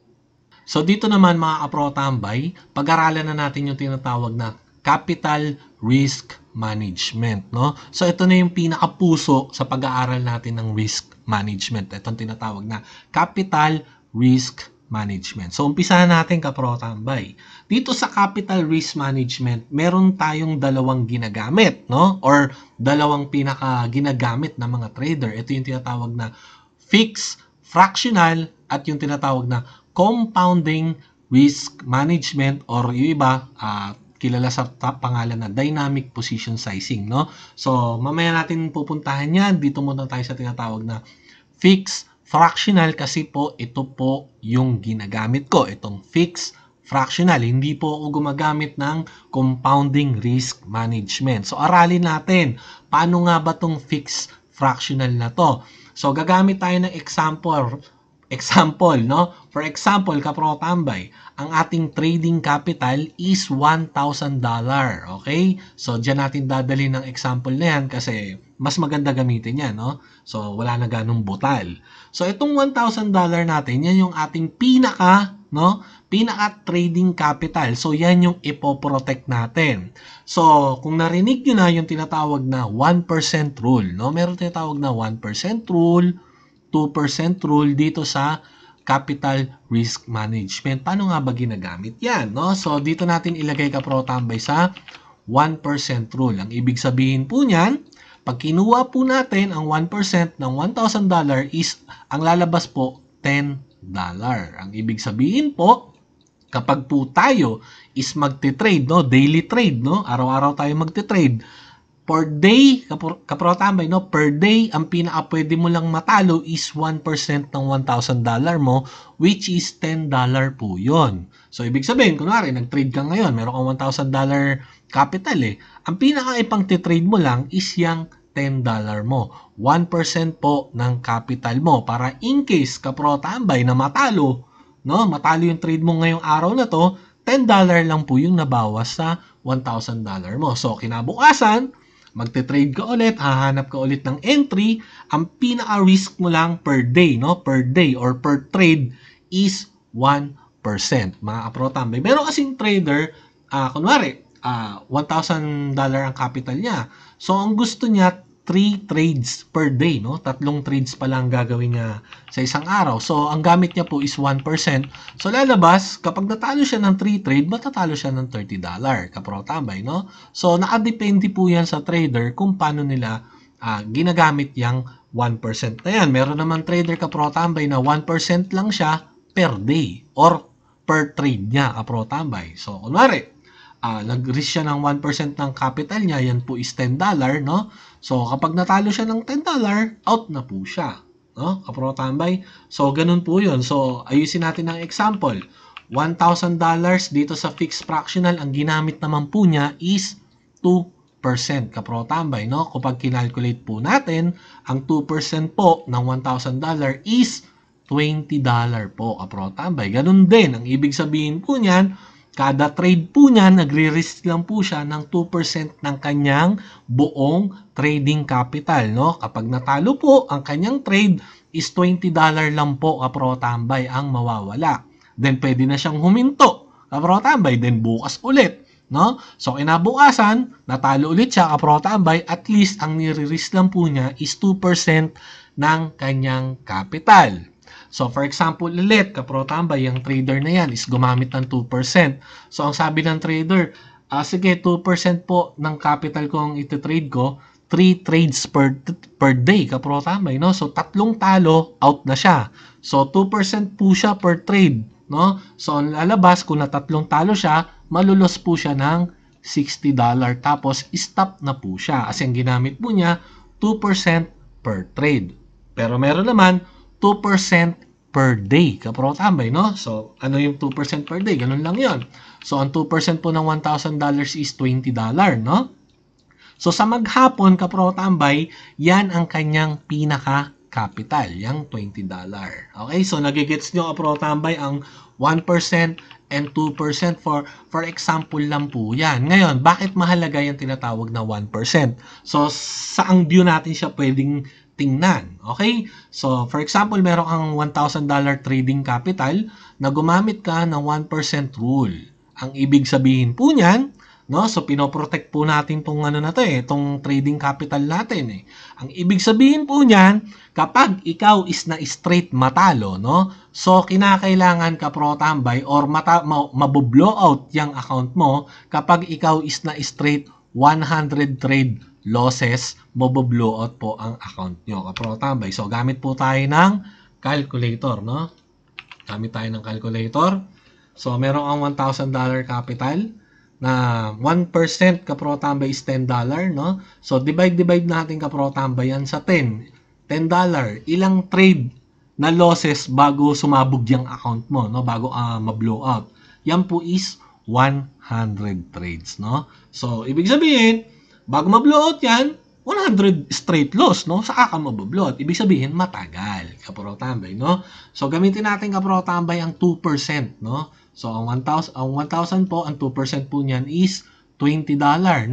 So, dito naman mga kapro tambay, pag-aralan na natin yung tinatawag na capital risk management, no? So, ito na yung pinakapuso sa pag-aaral natin ng risk management. Itong tinatawag na capital risk management. So, umpisahan natin, kapro tambay. Dito sa capital risk management, meron tayong dalawang ginagamit, no? Or dalawang pinaka ginagamit ng mga trader. Ito yung tinatawag na fixed fractional at yung tinatawag na compounding risk management or yung iba, kilala sa pangalan na dynamic position sizing, no? So, mamaya natin pupuntahan yan. Dito muna tayo sa tinatawag na fixed fractional kasi po ito po yung ginagamit ko. Itong fixed fractional. Hindi po ako gumagamit ng compounding risk management. So, aralin natin. Paano nga ba itong fixed fractional na to? So, gagamit tayo ng example, no? For example, kapro tambay, ang ating trading capital is $1,000. Okay? So, dyan natin dadalhin ng example na yan kasi mas maganda gamitin yan, no? So, wala na ganong butal. So, itong $1,000 natin, yan yung ating pinaka trading capital. So, yan yung ipoprotect natin. So, kung narinig nyo na yung tinatawag na 1% rule, no? Meron tinatawag na 1% rule, 2% rule dito sa capital risk management. Paano nga ba ginagamit yan? No? So, dito natin ilagay, kapro tambay, sa 1% rule. Ang ibig sabihin po niyan, pag kinuha po natin ang 1% ng $1,000 is, ang lalabas po, $10. Ang ibig sabihin po, kapag po tayo is magte-trade, no? Daily trade, no? Araw-araw tayo magte-trade. Per day, kapro tambay, no? Per day, ang pinaka pwede mo lang matalo is 1% ng $1,000 mo, which is $10 po yun. So, ibig sabihin, kunwari, nag-trade ka ngayon, meron kang $1,000 capital eh. Ang pinaka ipang titrade mo lang is yung $10 mo. 1% po ng capital mo. Para in case, kapro tambay, na matalo, no? Matalo yung trade mo ngayong araw na to, $10 lang po yung nabawas sa $1,000 mo. So, kinabukasan, magte-trade ka ulit, hahanap ka ulit ng entry, ang pinaka-risk mo lang per day, no? Per day or per trade is 1%. Mga kapro tambay. Meron kasing trader, kunwari, $1,000 ang capital niya. So, ang gusto niya, 3 trades per day, no? 3 trades pa lang gagawin niya sa isang araw. So, ang gamit niya po is 1%. So, lalabas, kapag natalo siya ng 3 trade, matatalo siya ng $30, kapro tambay, no? So, nakadepende po yan sa trader kung paano nila ginagamit yung 1% na yan. Meron naman trader, kapro tambay, na 1% lang siya per day or per trade niya, kapro tambay. So, kunwari, nag-risk siya ng 1% ng capital niya, yan po is $10, no? So, kapag natalo siya ng $10, out na po siya, no? Kapro tambay. So, ganun po yun. So, ayusin natin ng example. $1,000 dito sa fixed fractional, ang ginamit naman po niya is 2%, kapro tambay, no? Kapag kinalculate po natin, ang 2% po ng $1,000 is $20 po, kapro tambay. Ganun din. Ang ibig sabihin po niyan, kada trade po niya, nagre-risk lang po siya ng 2% ng kanyang buong trading capital, no? Kapag natalo po, ang kanyang trade is $20 lang po, kapro tambay, ang mawawala. Then, pwede na siyang huminto, kapro tambay, then bukas ulit, no? So, kinabukasan, natalo ulit siya, kapro tambay, at least, ang nire-risk lang po niya is 2% ng kanyang capital. So, for example, ulit, kapro tambay, yung trader na yan is gumamit ng 2%. So, ang sabi ng trader, Sige, 2% po ng capital ko ang iti-trade ko, 3 trades per day, kapro tambay, no? So, tatlong talo, out na siya. So, 2% po siya per trade, no? So, ang lalabas, kung na tatlong talo siya, malulos po siya ng $60. Tapos, stop na po siya. Kasi ang ginamit po niya, 2% per trade. Pero meron naman, 2% per day, kapro tambay, no? So, ano yung 2% per day? Ganun lang yon. So, ang 2% po ng $1,000 is $20, no? So, sa maghapon, kapro tambay, yan ang kanyang pinaka-capital, yung $20. Okay? So, nagigets nyo, kapro tambay, ang 1% and 2% for example lang po yan. Ngayon, bakit mahalaga yung tinatawag na 1%? So, saang view natin siya pwedeng tingnan. Okay? So, for example, meron kang $1,000 trading capital na gumamit ka ng 1% rule. Ang ibig sabihin po niyan, no? So, pinoprotect po natin tong ano na to tong trading capital natin Ang ibig sabihin po niyan, kapag ikaw is na straight matalo, no? So, kinakailangan ka pro tambay or maboblow out yung account mo kapag ikaw is na straight 100 trade losses, maboblow out po ang account nyo, kapro tambay. So, gamit po tayo ng calculator, no? Gamit tayo ng calculator. So, meron kang $1,000 capital na 1% kapro tambay is $10, no? So, divide natin kapro tambay yan sa 10. $10. Ilang trade na losses bago sumabog yung account mo, no? Bago ma-blow out. Yan po is 100 trades, no? So, ibig sabihin, bago ma-blow out yan, 100 straight loss, no? Saka ka maboblow out. Ibig sabihin, matagal, kapro tambay, no? So, gamitin natin kapro tambay ang 2%, no? So, ang 1,000 po, ang 2% po niyan is $20,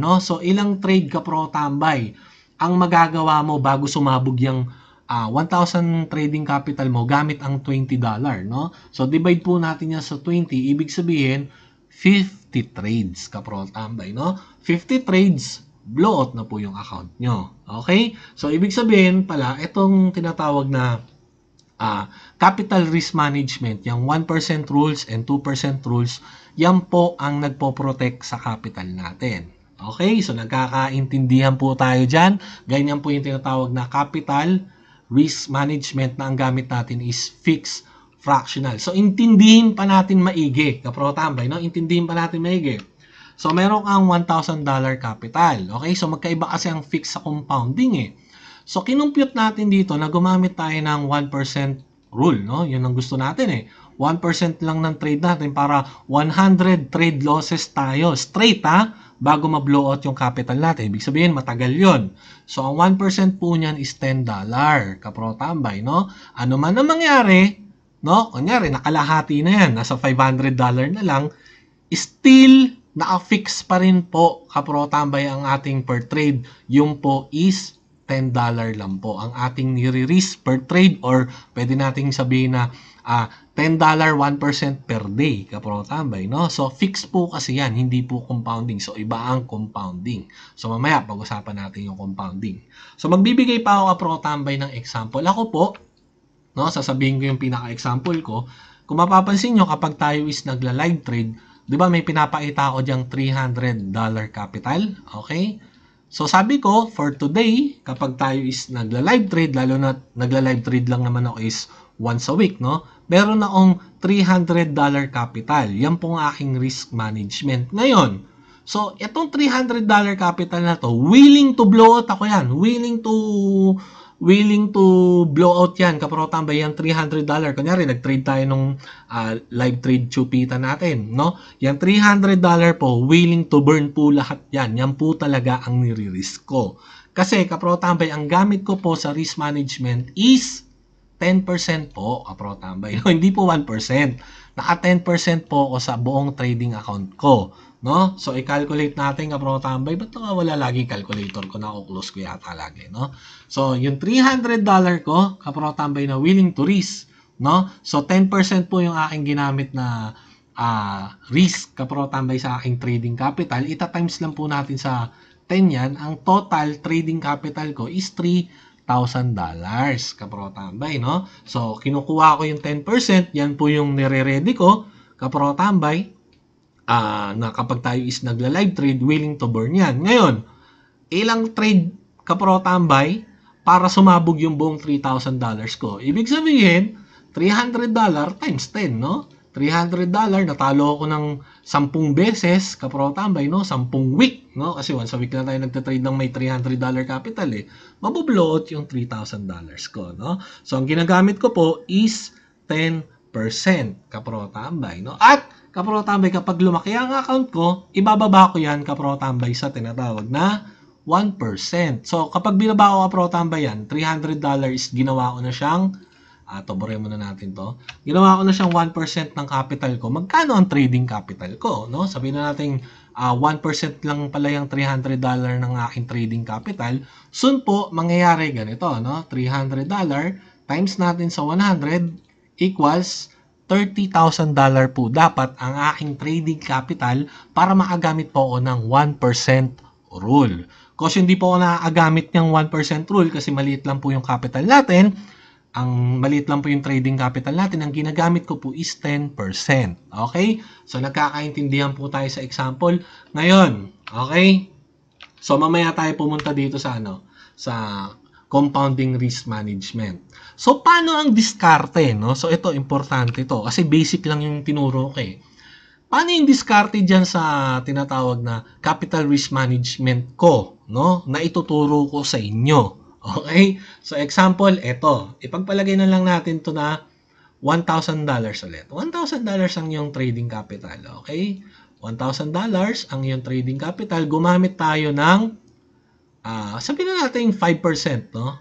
no? So, ilang trade kapro tambay ang magagawa mo bago sumabog yung 1,000 trading capital mo gamit ang $20, no? So, divide po natin yan sa 20. Ibig sabihin, 50 trades kapro tambay, no? 50 trades, blowout na po yung account nyo. Okay? So, ibig sabihin pala, itong tinatawag na capital risk management, yung 1% rules and 2% rules, yan po ang nagpo-protect sa capital natin. Okay? So, nagkakaintindihan po tayo dyan. Ganyan po yung tinatawag na capital risk management na ang gamit natin is fixed fractional. So, intindihin pa natin maigi. Kapro tambay, no? Intindihin pa natin maigi. So, meron kang $1,000 capital. Okay? So, magkaiba kasi ang fixed sa compounding So, kinumpute natin dito na gumamit tayo ng 1% rule, no? Yun ang gusto natin 1% lang ng trade natin para 100 trade losses tayo. Straight bago ma-blow out yung capital natin. Ibig sabihin, matagal yon. So, ang 1% po niyan is $10, kapro tambay, no? Ano man ang mangyari, no? Kunyari, nakalahati na yan. Nasa $500 na lang. Still, naka-fix pa rin po, kapro tambay, ang ating per trade. Yung po is $10 lang po ang ating nire-risk per trade, or pwede nating sabihin na $10 1% per day, kapro tambay, no? So, fix po kasi yan, hindi po compounding. So, iba ang compounding. So, mamaya, pag-usapan natin yung compounding. So, magbibigay pa ako, kapro tambay, ng example. Ako po, no, sasabihin ko yung pinaka-example ko. Kung mapapansin nyo, kapag tayo is nagla-live trade, di ba may pinapakita ako dyang $300 capital? Okay? So, sabi ko, for today, kapag tayo is nagla-live trade, lalo na nagla-live trade lang naman ako is once a week, no? Meron akong $300 capital. Yan pong aking risk management. Ngayon, so, itong $300 capital na to, willing to blow out ako yan. Willing to blow out yan, kapro tambay, yung $300. Kunyari, nag-trade tayo nung live trade chupita natin, no? Yung $300 po, willing to burn po lahat yan. Yan po talaga ang nire-risk ko. Kasi, kapro tambay, ang gamit ko po sa risk management is 10% po, kapro tambay. No? Hindi po 1%. Naka 10% po ako sa buong trading account ko. No? So, i-calculate natin, kapro tambay. Ba't wala lagi calculator ko? Naku-close ko yata lagi, no? So, yung $300 ko, kapro tambay, na willing to risk, no? So, 10% po yung aking ginamit na risk, kapro tambay, sa aking trading capital. Ita-times lang po natin sa 10 yan. Ang total trading capital ko is $3,000, kapro tambay, no? So, kinukuha ko yung 10%, yan po yung nire-ready ko, kapro tambay. na kapag tayo is nagla-live trade, willing to burn yan. Ngayon, ilang trade kapro tambay para sumabog yung buong $3,000 ko? Ibig sabihin, $300 times 10, no? $300, natalo ako ng 10 beses kapro tambay, no? 10 week, no? Kasi once a week lang tayo nagtatrade ng may $300 capital, eh. Mabublow out yung $3,000 ko, no? So, ang ginagamit ko po is 10% kapro tambay, no? At kapro tambay, kapag lumaki ang account ko, ibababa ko yan kapro tambay sa tinatawag na 1%. So, kapag binaba ko kapro tambay yan, $300 is ginawa ko na siyang, tobore muna natin to, ginawa ko na siyang 1% ng capital ko. Magkano ang trading capital ko? No? Sabihin na natin, 1% lang pala yung $300 ng aking trading capital. Soon po, mangyayari ganito, no? $300 times natin sa 100 equals $30,000 po dapat ang aking trading capital para makagamit po ako ng 1% rule. Kasi hindi po ako nakakagamit ng 1% rule kasi maliit lang po yung capital natin. Ang maliit lang po yung trading capital natin. Ang ginagamit ko po is 10%. Okay? So, nagkakaintindihan po tayo sa example. Ngayon, okay? So, mamaya tayo pumunta dito sa sa compounding risk management. So, paano ang diskarte, no? So, ito, importante to. Kasi basic lang yung tinuro ko, eh. Paano yung diskarte dyan sa tinatawag na capital risk management ko, no? Na ituturo ko sa inyo. Okay? So, example, ito. Ipagpalagay na lang natin to na $1,000 ulit. $1,000 ang yung trading capital, okay? $1,000 ang yung trading capital. Gumamit tayo ng sabihin na natin 5%, no?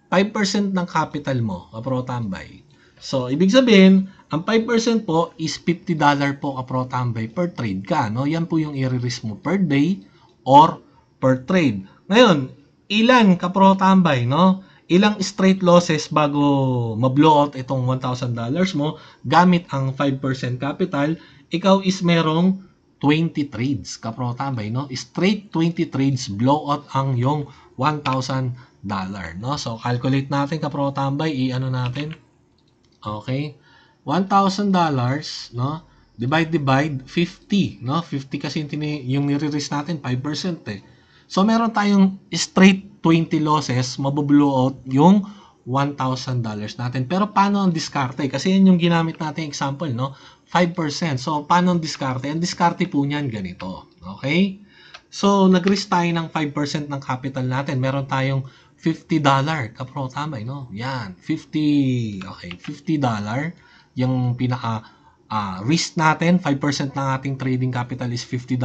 5% ng capital mo, kapro tambay. So, ibig sabihin, ang 5% po is $50 po kapro tambay per trade ka, no? Yan po yung i-risk mo per day or per trade. Ngayon, ilan kapro tambay, no? Ilang straight losses bago ma-blow out itong $1,000 mo gamit ang 5% capital, ikaw is merong 20 trades, kapro tambay, no? Straight 20 trades, blowout ang yung $1,000, no? So, calculate natin, kapro tambay, i-ano natin? Okay? $1,000, no? Divide 50, no? 50 kasi yung nire-risk natin, 5%, eh. So, meron tayong straight 20 losses, mabublow out yung $1,000 natin. Pero, paano ang diskarte? Kasi yun yung ginamit natin example, no? 5%. So, paano ang diskarte? Ang diskarte po niyan ganito. Okay? So, nag-risk tayo ng 5% ng capital natin. Meron tayong $50. Kapro, tama, no? Yan. 50. Okay. $50. Yung pinaka risk natin, 5% ng ating trading capital is $50.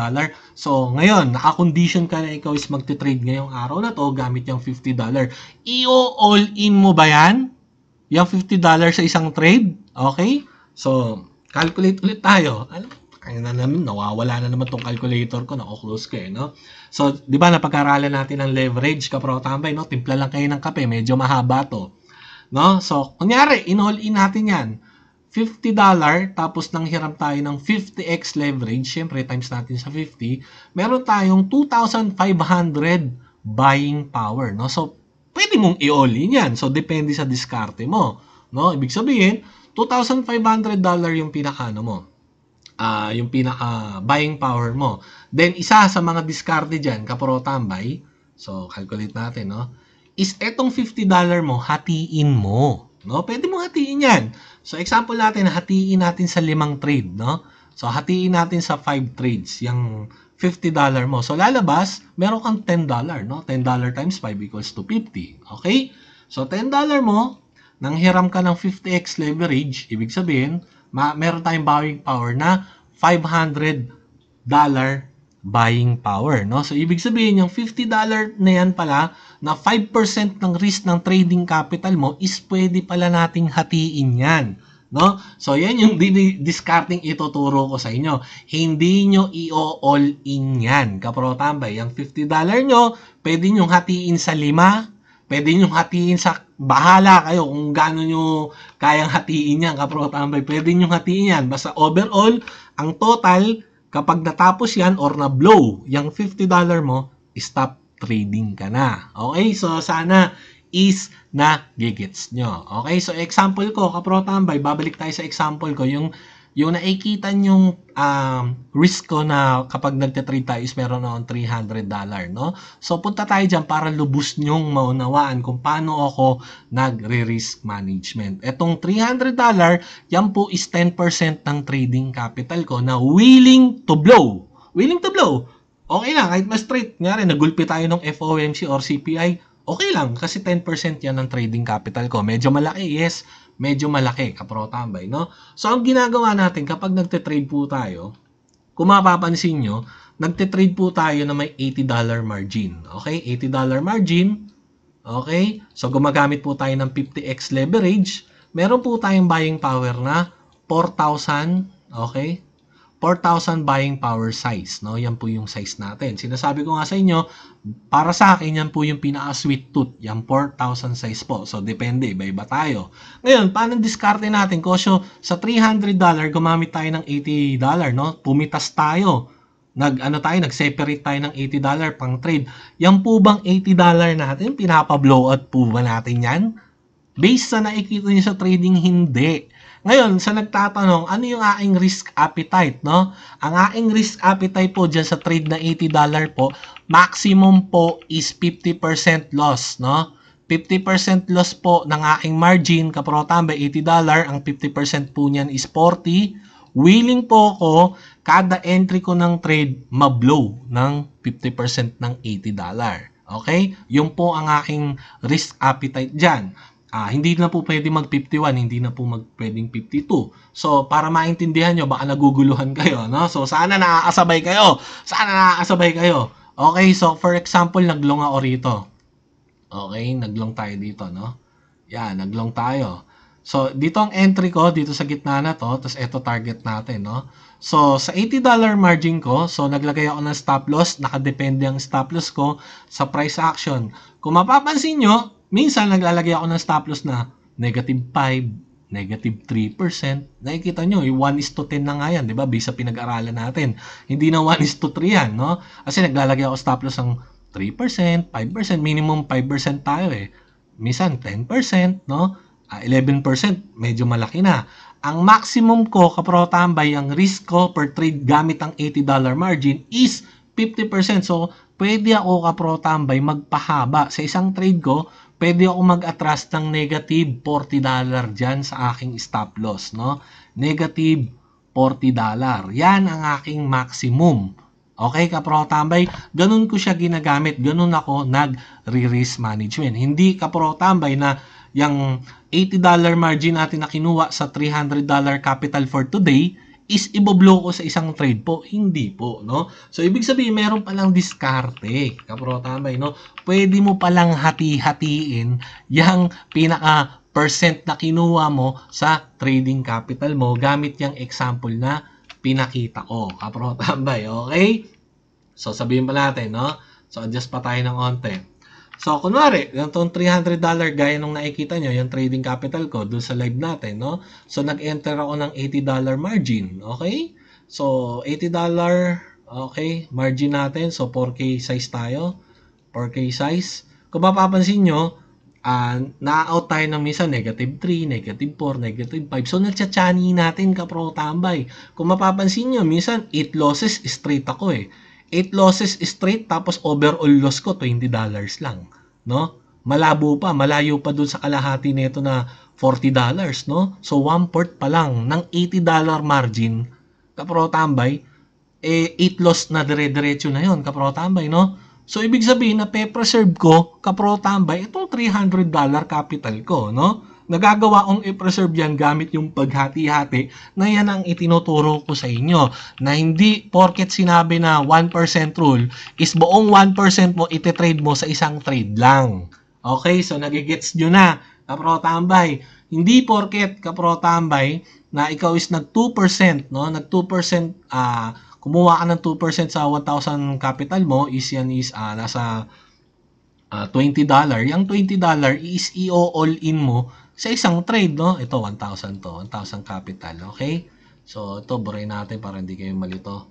So, ngayon, naka-condition ka na ikaw is magte-trade ngayong araw na to gamit yung $50. I-all in mo ba yan? Yung $50 sa isang trade? Okay? So, calculate ulit tayo. Alam, kaya na namin, nawawala na naman tong calculator ko, nako-close ko, eh, no? So, di ba, napag-aralan natin ang leverage, kapro tambay, no? Timpla lang kayo ng kape, medyo mahaba to. No? So, kunyari, in-all-in natin yan. $50, tapos nang hiram tayo ng 50x leverage, syempre, times natin sa 50, meron tayong 2,500 buying power, no? So, pwede mong i-all-in yan. So, depende sa diskarte mo, no? Ibig sabihin, $2,500 yung pinaka mo. Yung pinaka buying power mo. Then isa sa mga diskarte diyan, kapro tambay. So calculate natin, no? Is etong $50 mo, hatiin mo, no? Pwede mo hatiin 'yan. So example natin, hatiin natin sa 5 trade, no? So hatiin natin sa 5 trades yung $50 mo. So lalabas, meron kang $10, no? $10 times 5 equals to 50. Okay? So $10 mo, nang hiram ka ng 50x leverage, ibig sabihin, meron tayong buying power na $500 buying power, no? So, ibig sabihin, yung $50 na yan pala, na 5% ng risk ng trading capital mo, is pwede pala nating hatiin yan, no? So, yan yung discarding ituturo ko sa inyo. Hindi nyo i-all in yan, kapro tambay. Yung $50 nyo, pwede nyo hatiin sa 5, pwede nyo hatiin sa, bahala kayo kung gaano nyo kayang hatiin yan, kapro tambay. Pwede nyo hatiin yan. Basta overall, ang total, kapag natapos yan or na-blow, yung $50 mo, stop trading ka na. Okay? So, sana is na gigits nyo. Okay? So, example ko, kapro tambay, babalik tayo sa example ko, yung yung nakikita nyong risk ko na kapag nagte-trade tayo is meron akong $300, no? So, punta tayo dyan para lubos nyong maunawaan kung paano ako nagre-risk management. Etong $300, yan po is 10% ng trading capital ko na willing to blow. Willing to blow. Okay lang, kahit mas straight. Nga rin, nagulpi tayo ng FOMC or CPI, okay lang, kasi 10% yan ng trading capital ko. Medyo malaki, yes, medyo malaki, kapro-tambay, no? So, ang ginagawa natin kapag nagte-trade po tayo, kung mapapansin nyo, nagte-trade po tayo na may $80 margin. Okay? $80 margin. Okay? So, gumagamit po tayo ng 50x leverage. Meron po tayong buying power na 4,000. Okay? 4,000 buying power size, no? Yan po yung size natin. Sinasabi ko nga sa inyo, para sa akin, yan po yung pinaka-sweet tooth. Yan 4,000 size po. So, depende. Iba-iba tayo. Ngayon, paano diskarte natin? Kosyo, sa $300, gumamit tayo ng $80, no? Pumitas tayo. Nag-separate tayo ng $80 pang trade. Yan po bang $80 natin? Pinapa-blowout po ba natin yan? Based sa nakikita niyo sa trading, hindi. Ngayon, sa nagtatanong, ano yung aking risk appetite, no? Ang aking risk appetite po dyan sa trade na $80 po, maximum po is 50% loss, no? 50% loss po ng aking margin, kapro-tambay, $80, ang 50% po niyan is 40. Willing po ako, kada entry ko ng trade, mablow ng 50% ng $80. Okay? Yung po ang aking risk appetite dyan. Hindi na po pwede mag-51, hindi na po pwedeng 52. So, para maintindihan nyo, baka naguguluhan kayo, no? So, sana nakakasabay kayo. Sana nakakasabay kayo. Okay, so, for example, naglong ako rito. Okay, naglong tayo dito, no? Yan, naglong tayo. So, dito ang entry ko, dito sa gitna na to, tapos ito target natin, no? So, sa $80 margin ko, so, naglagay ako ng stop loss, nakadepende ang stop loss ko sa price action. Kung mapapansin nyo, minsan naglalagay ako ng stop loss na -5, -3%. Nakikita nyo, 1:10 na nga yan, di ba? Bisa pinag-aralan natin. Hindi na 1:3 yan, no? Kasi naglalagay ako stop loss ng 3%, 5%, minimum 5% tayo eh. Minsan 10%, no? 11%, medyo malaki na. Ang maximum ko, kapro-tambay, ang risk ko per trade gamit ang $80 margin is 50%. So, pwede ako, kapro-tambay, magpahaba. Sa isang trade ko, pwede ako mag-atras ng -$40 dyan sa aking stop loss, no? -$40. Yan ang aking maximum. Okay, kapro-tambay? Ganun ko siya ginagamit. Ganun ako nag-risk management. Hindi, kapro-tambay, na yung $80 margin natin na kinuha sa $300 capital for today is iboblow ko sa isang trade po. Hindi po, no? So, ibig sabihin, meron palang diskarte, kapro-tambay, no? Pwede mo palang hati-hatiin yung pinaka-percent na kinuha mo sa trading capital mo gamit yung example na pinakita ko, kapro-tambay, okay? So, sabihin pa natin, no? So, adjust pa tayo ng onte. So, kunwari, itong $300 gaya nung nakikita nyo, yung trading capital ko doon sa live natin, no? So, nag-enter ako ng $80 margin, okay? So, $80, okay, margin natin. So, 4K size tayo. 4K size. Kung mapapansin nyo, na-out tayo ng minsan -3, -4, -5. So, nagtsatsyani natin, kapro-tambay. Kung mapapansin nyo, minsan 8 losses straight ako eh. 8 losses straight, tapos overall loss ko $20 lang, no? Malabo pa, malayo pa dun sa kalahati nito na $40, no? So, 1/4 pa lang ng $80 margin, kapro-tambay, 8 loss na dire-diretso na yon, kapro-tambay, no? So, ibig sabihin na pe-preserve ko, kapro-tambay, itong $300 capital ko, no? Nagagawa kong i-preserve yan gamit yung paghati-hati na yan ang itinuturo ko sa inyo. Na hindi porket sinabi na 1% rule is buong 1% mo ititrade mo sa isang trade lang. Okay, so nagigets nyo na, kapro-tambay. Hindi porket, kapro-tambay, na ikaw is nag 2%, no? Nag 2%, kumuha ka ng 2% sa 1,000 capital mo, is yan is nasa $20. Yung $20 is i-all in mo sa isang trade, no? Ito, 1,000 to. 1,000 capital, okay? So, ito, buray natin para hindi kayo malito.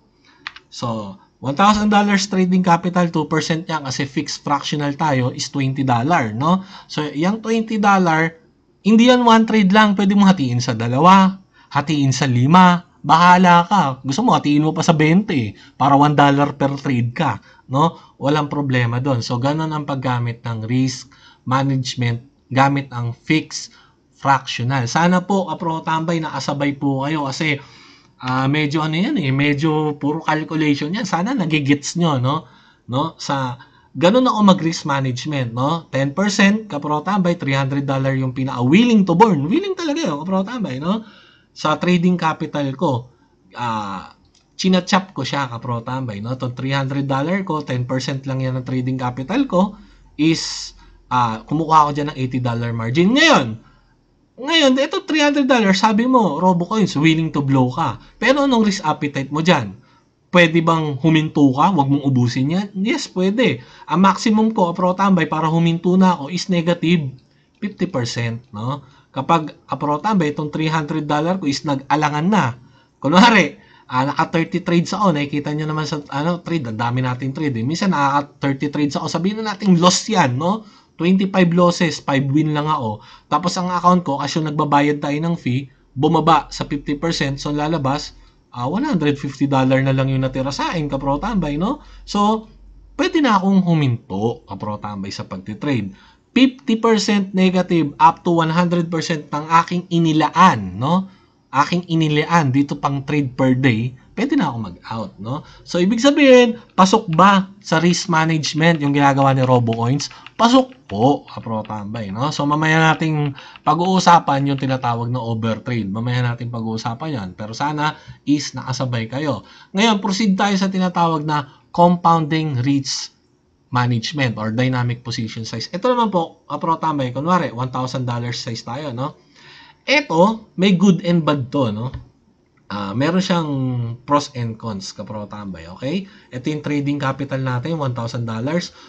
So, $1,000 trading capital, 2% yan kasi fixed fractional tayo is $20, no? So, yung $20, hindi yan one trade lang. Pwede mo hatiin sa 2, hatiin sa 5. bahala ka. Gusto mo, hatiin mo pa sa 20 para $1 per trade ka, no? Walang problema doon. So, ganun ang paggamit ng risk management gamit ang fixed fractional. Sana po, kapro tambay, nakasabay po kayo kasi medyo ano yan medyo puro calculation yan. Sana nagigits nyo, no? Sa ganun ako mag-risk management, no? 10% kapro tambay, $300 yung willing to burn. Willing talaga yun, kapro tambay, no? Sa trading capital ko, chinachap ko siya, kapro tambay, no? Itong $300 ko, 10% lang yan ng trading capital ko is kumukuha ko dyan ng $80 margin. Ngayon, ito $300, sabi mo, RoboCoins, willing to blow ka. Pero anong risk appetite mo dyan? Pwede bang huminto ka? Huwag mong ubusin yan? Yes, pwede. Ang maximum ko, kapro tambay, para huminto na ako is negative 50%, no? Kapag kapro tambay, itong $300 ko is nag-alangan na. Kunwari, naka 30 trades ako, nakikita nyo naman sa trade, ang dami nating trade. Minsan naka 30 trades ako, sabihin na nating loss yan, no? 25 losses, 5 win lang ako. Tapos ang account ko, kasi nagbabayad tayo ng fee, bumaba sa 50%, so lalabas, $150 na lang yung natira sa akin, kapro tambay, no? So, pwede na akong huminto, kapro tambay, sa pagtitrade. 50% negative up to 100% ng aking inilaan, no? Aking inilaan dito pang trade per day, pwede na ako mag-out, no? So, ibig sabihin, pasok ba sa risk management yung ginagawa ni RoboCoins? Pasok po, kapro tambay, no? So, mamaya nating pag-uusapan yung tinatawag na overtrade. Mamaya nating pag-uusapan yan. Pero sana is nakasabay kayo. Ngayon, proceed tayo sa tinatawag na compounding risk management or dynamic position size. Ito naman po, kapro tambay, kunwari, $1,000 size tayo, no? Ito, may good and bad to, no? Meron siyang pros and cons, kapro tambay, okay? Ito yung trading capital natin, $1,000.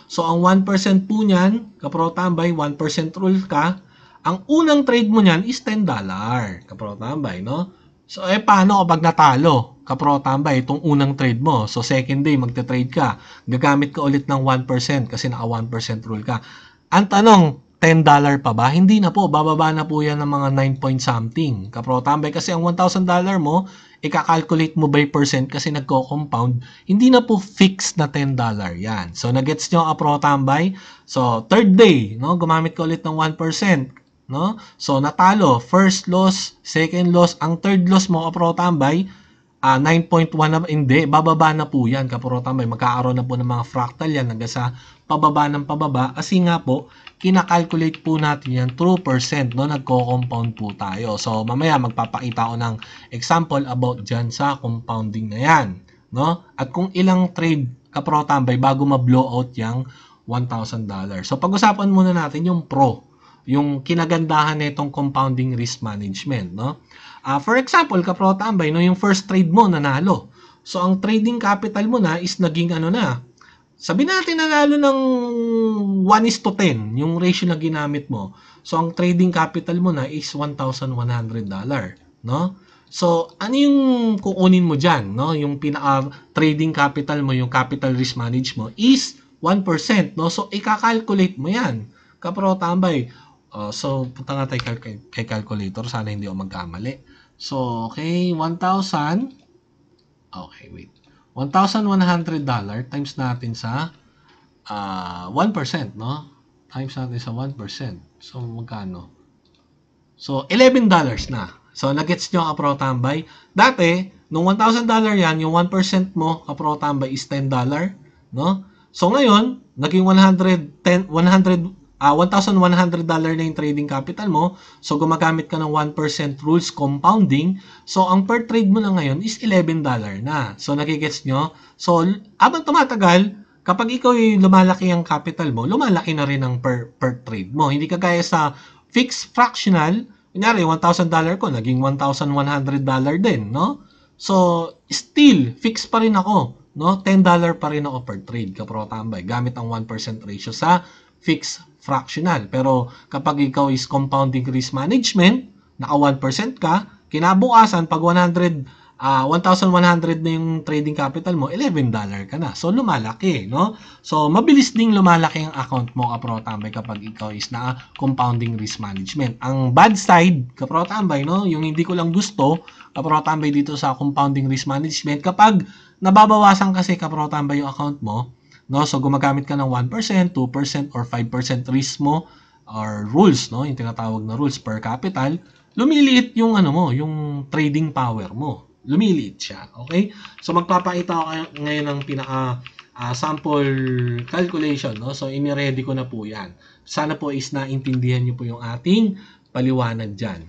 So, ang 1% po niyan, kapro tambay, 1% rule ka. Ang unang trade mo niyan is $10, kapro tambay, no? So, paano kapag natalo, kapro tambay, itong unang trade mo? So, second day, magte-trade ka. Gagamit ka ulit ng 1% kasi naka 1% rule ka. Ang tanong, $10 pa ba? Hindi na po. Bababa na po yan ng mga 9 point something. Kapro tambay, kasi ang $1,000 mo, ika-calculate mo by percent kasi nagko-compound. Hindi na po fixed na $10 yan. So, nagets nyo, kapro tambay? So, third day, no? Gumamit ka ulit ng 1%. No? So, natalo. First loss, second loss. Ang third loss mo, kapro tambay, 9.1 na, hindi, bababa na po yan, kapro tambay. Magkakaroon na po ng mga fractal yan hanggang sa pababa ng pababa. Kasi nga po, kinakalculate po natin yan through percent, no? Nagko-compound po tayo. So, mamaya magpapakita ko ng example about dyan sa compounding na yan, no? At kung ilang trade, kapro tambay, bago ma-blowout yung $1,000. So, pag-usapan muna natin yung pro, yung kinagandahan nitong compounding risk management, no? For example, kapro tambay, no, yung first trade mo nanalo. So, ang trading capital mo na is naging ano na, sabi natin nanalo ng 1:10, yung ratio na ginamit mo. So, ang trading capital mo na is $1,100, no? So, ano yung kukunin mo dyan, no? Yung pinaka-trading capital mo, yung capital risk management mo is 1%, no? So, ika-calculate mo yan, kapro tambay. So, punta nga tayo kay calculator. Sana hindi ako magkamali. So, okay, 1,000. Okay, wait. $1,100 times natin sa 1%, no? Times natin sa 1%. So, magkano? So, $11 na. So, nagets nyo, kapro tambay. Dati, nung $1,000 yan, yung 1% mo, kapro tambay, is $10, no? So, ngayon, naging $1,100 na yung trading capital mo. So, gumagamit ka ng 1% rules compounding. So, ang per trade mo na ngayon is $11 na. So, nagigets nyo? So, habang tumatagal, kapag ikaw yung lumalaki ang capital mo, lumalaki na rin ang per trade mo. Hindi kagaya sa fixed fractional. Kunyari, $1,000 ko, naging $1,100 din, no? So, still, fixed pa rin ako, no? $10 pa rin ako per trade, kapro tambay, gamit ang 1% ratio sa fixed fractional. Pero kapag ikaw is compounding risk management, naka 1% ka, kinabukasan pag 100 1,100 na yung trading capital mo, $11 ka na. So, lumalaki, no? So, mabilis ding lumalaki ang account mo, kapro tambay, kapag ikaw is na compounding risk management. Ang bad side, kapro tambay, no? Yung hindi ko lang gusto, kapro tambay, dito sa compounding risk management, kapag nababawasan kasi, kapro tambay, yung account mo, no? So, gumagamit ka ng 1%, 2%, or 5% risk mo, or rules, no? Yung tinatawag na rules per capital, lumiliit yung ano mo, yung trading power mo. Lumiliit siya, okay? So magpapakita ako ngayon ng pinaka sample calculation, no? So ini-ready ko na po 'yan. Sana po is naintindihan niyo po yung ating paliwanag diyan.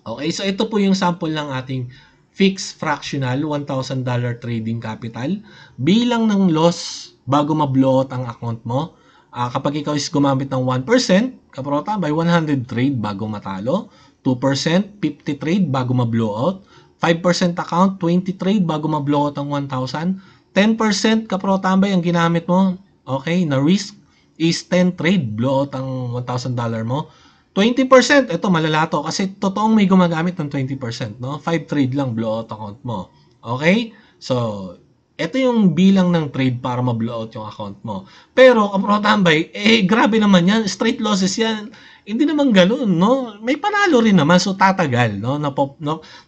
Okay, so ito po yung sample ng ating fixed fractional $1,000 trading capital bilang ng loss bago ma-blowout ang account mo. Kapag ikaw is gumamit ng 1%, kaprota, by 100 trade bago matalo, 2%, 50 trade bago ma-blowout, 5% account, 20 trade bago ma-blowout ang 1,000, 10% kaprotambay ang ginamit mo, okay, na risk is 10 trade, blowout ang $1,000 mo. 20%, ito malala to kasi totoong may gumagamit ng 20%, no? 5 trade lang blowout account mo. Okay? So, ito yung bilang ng trade para ma-blowout yung account mo. Pero, kaprotambay, grabe naman yan. Straight losses yan. Hindi naman ganoon, no? May panalo rin naman, so tatagal, no? No?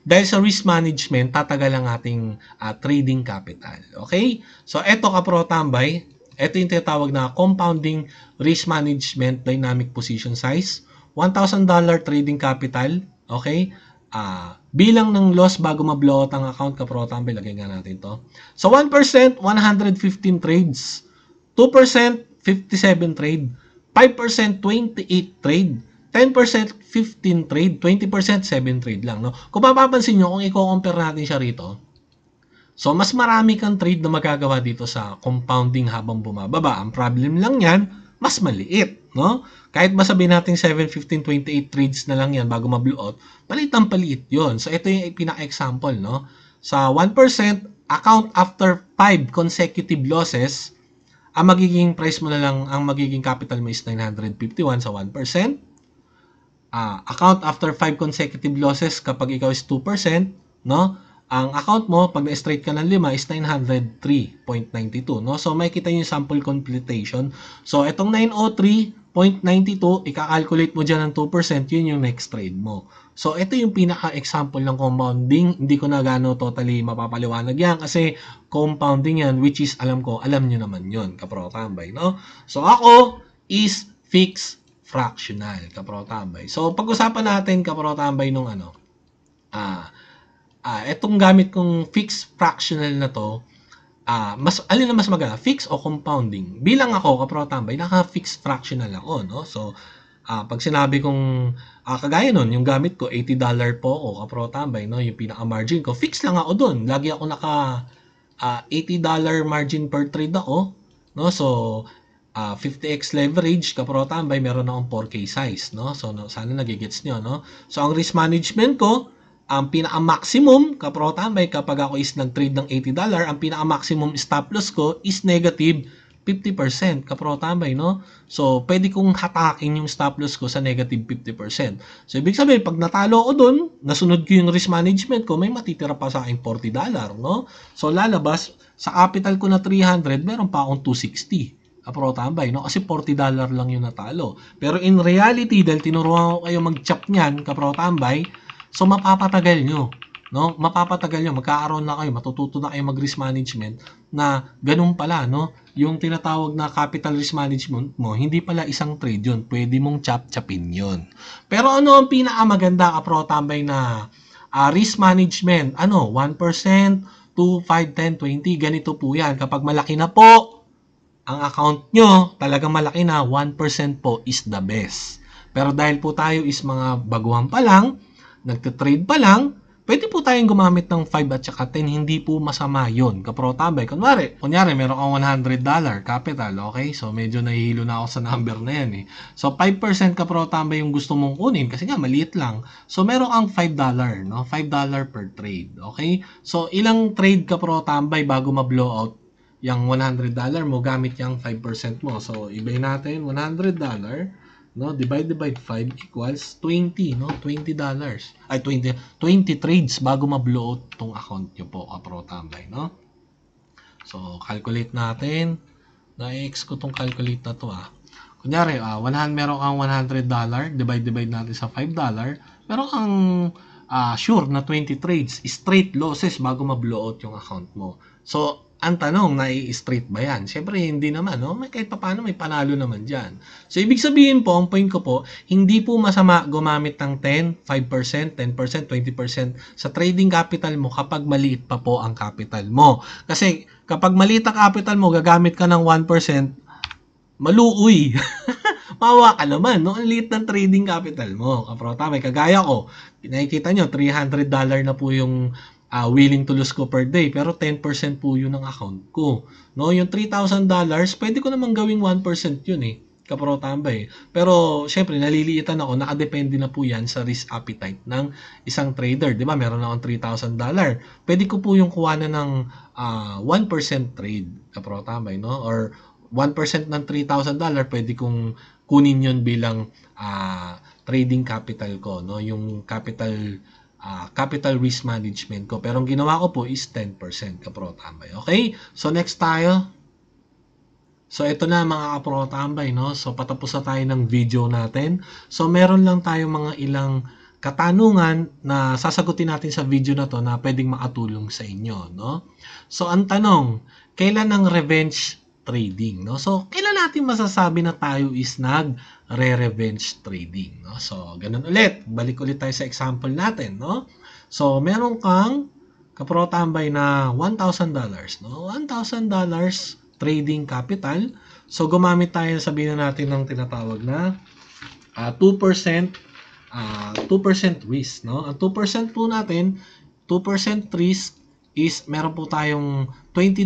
Dahil sa risk management, tatagal ang ating trading capital. Okay? So, eto kaprotambay, ito yung tinatawag na compounding risk management dynamic position size. $1,000 trading capital, okay? Bilang ng loss bago ma-blowout ang account, kaprotambay, lagay nga natin to. So, 1%, 115 trades. 2%, 57 trade. 5%, 28 trade. 10%, 15 trade. 20%, 7 trade lang. No? Kung mapapansin nyo, kung i-compare natin siya rito, so mas marami kang trade na magagawa dito sa compounding habang bumababa. Ang problem lang yan, mas maliit. No? Kahit masabihin natin 7, 15, 28 trades na lang yan bago ma-blowout, paliit yun. So ito yung pinaka-example. No? Sa 1%, account after 5 consecutive losses, ang magiging price mo na lang, ang magiging capital mo is 951 sa 1%. Account after 5 consecutive losses, kapag ikaw is 2%, no? Ang account mo, pag na-straight ka ng 5, is 903.92, no? So, makikita yung sample completion. So, itong 903.92, ika-calculate mo dyan ng 2%, yun yung next trade mo. So, ito yung pinaka-example ng compounding. Hindi ko na gano totally mapapaliwanag yan kasi compounding yan, which is, alam nyo naman yun, kaprotambay, no? So, ako is fixed fractional, kaprotambay. So, pag-usapan natin, kaprotambay, nung etong gamit kong fixed fractional na to, alin na mas maganda, fixed o compounding? Bilang ako, kaprotambay, naka-fixed fractional ako, no? So, pag sinabi kong kagaya nun, yung gamit ko, $80 po ako, kaprotambay, no? Yung pinaka-margin ko, fixed lang ako dun. Lagi ako naka $80 margin per trade ako, no? So, 50x leverage, kaprotambay, meron akong 4K size, no? So, sana nagigets nyo, no? So, ang risk management ko, ang pinaka-maximum, kaprotambay, kapag ako is nag-trade ng $80, ang pinaka-maximum stop loss ko is negative 50%, kaprotambay, no? So, pwede kong hatakin yung stop loss ko sa negative 50%. So, ibig sabihin, pag natalo ko dun, nasunod ko yung risk management ko, may matitira pa sa akin $40, no? So, lalabas, sa capital ko na 300, meron pa akong 260. Kaprotambay, no? Kasi $40 lang yung natalo. Pero in reality, dahil tinuruan ko kayo mag-chop niyan, kaprotambay, so mapapatagal nyo. No? Mapapatagal nyo, magkakaroon na kayo, matututo na kayo mag-risk management na ganun pala, no? Yung tinatawag na capital risk management mo, hindi pala isang trade yun. Pwede mong chop-chopin yun. Pero ano ang pinakamaganda, kaprotambay, na risk management? 1%, 2, 5, 10, 20, ganito po yan. Kapag malaki na po ang account nyo, talagang malaki na, 1% po is the best. Pero dahil po tayo is mga baguhan pa lang, nagtitrade pa lang, pwede po tayong gumamit ng 5 at saka 10, hindi po masama yun. Kaprotambay, kunyari, meron kang $100 capital, okay? So, medyo nahihilo na ako sa number na yan eh. So, 5% kaprotambay yung gusto mong kunin kasi nga, maliit lang. So, meron kang $5, no? $5 per trade, okay? So, ilang trade kaprotambay bago ma-blowout yung $100 mo gamit yung 5% mo. So, ibay natin, $100 no? Divide 5 equals 20, no? $20. Ay, 20 trades bago ma-blow out tong account nyo po, kapro tambay, no? So, calculate natin. Na-ex ko tong calculate na to, Kunyari, meron kang $100, divide natin sa $5, meron kang sure na 20 trades, straight losses bago ma-blow out yung account mo. So, ang tanong, nai-straight ba yan? Siyempre, hindi naman, no? Kahit paano, may panalo naman dyan. So, ibig sabihin po, ang point ko po, hindi po masama gumamit ng 10, 5%, 10%, 20% sa trading capital mo kapag maliit pa po ang capital mo. Kasi, kapag maliit ang capital mo, gagamit ka ng 1%, maluoy. Mawa ka naman, no? Ang liit ng trading capital mo. Kapro, tama, kagaya ko, nakikita nyo, $300 na po yung willing to lose ko per day, pero 10% po yun ng account ko. No, yung $3,000, pwede ko naman gawing 1% yun kapro tambay. Pero syempre naliliitan ako, nakadepende na po yan sa risk appetite ng isang trader, 'di ba? Meron akong $3,000. Pwede ko po yung kuha na ng 1% trade, kapro tambay, no? Or 1% ng $3,000, pwede kong kunin yun bilang trading capital ko, no? Yung capital risk management ko. Pero ang ginawa ko po is 10%, kapro tambay. Okay? So next tayo. So ito na mga kapro tambay, no? So patapos na tayo ng video natin. So meron lang tayo mga ilang katanungan na sasagutin natin sa video na to na pwedeng makatulong sa inyo, no? So ang tanong, kailan ang revenge trading, no? So kailan natin masasabi na tayo is nag-revenge trading, no? So ganun ulit, balik ulit tayo sa example natin, no? So meron kang kapro tambay na $1,000, no? $1,000 trading capital. So gumamit tayo, sabihin na natin ng tinatawag na 2% risk, no? Ang 2% po natin, 2% risk is meron po tayong $20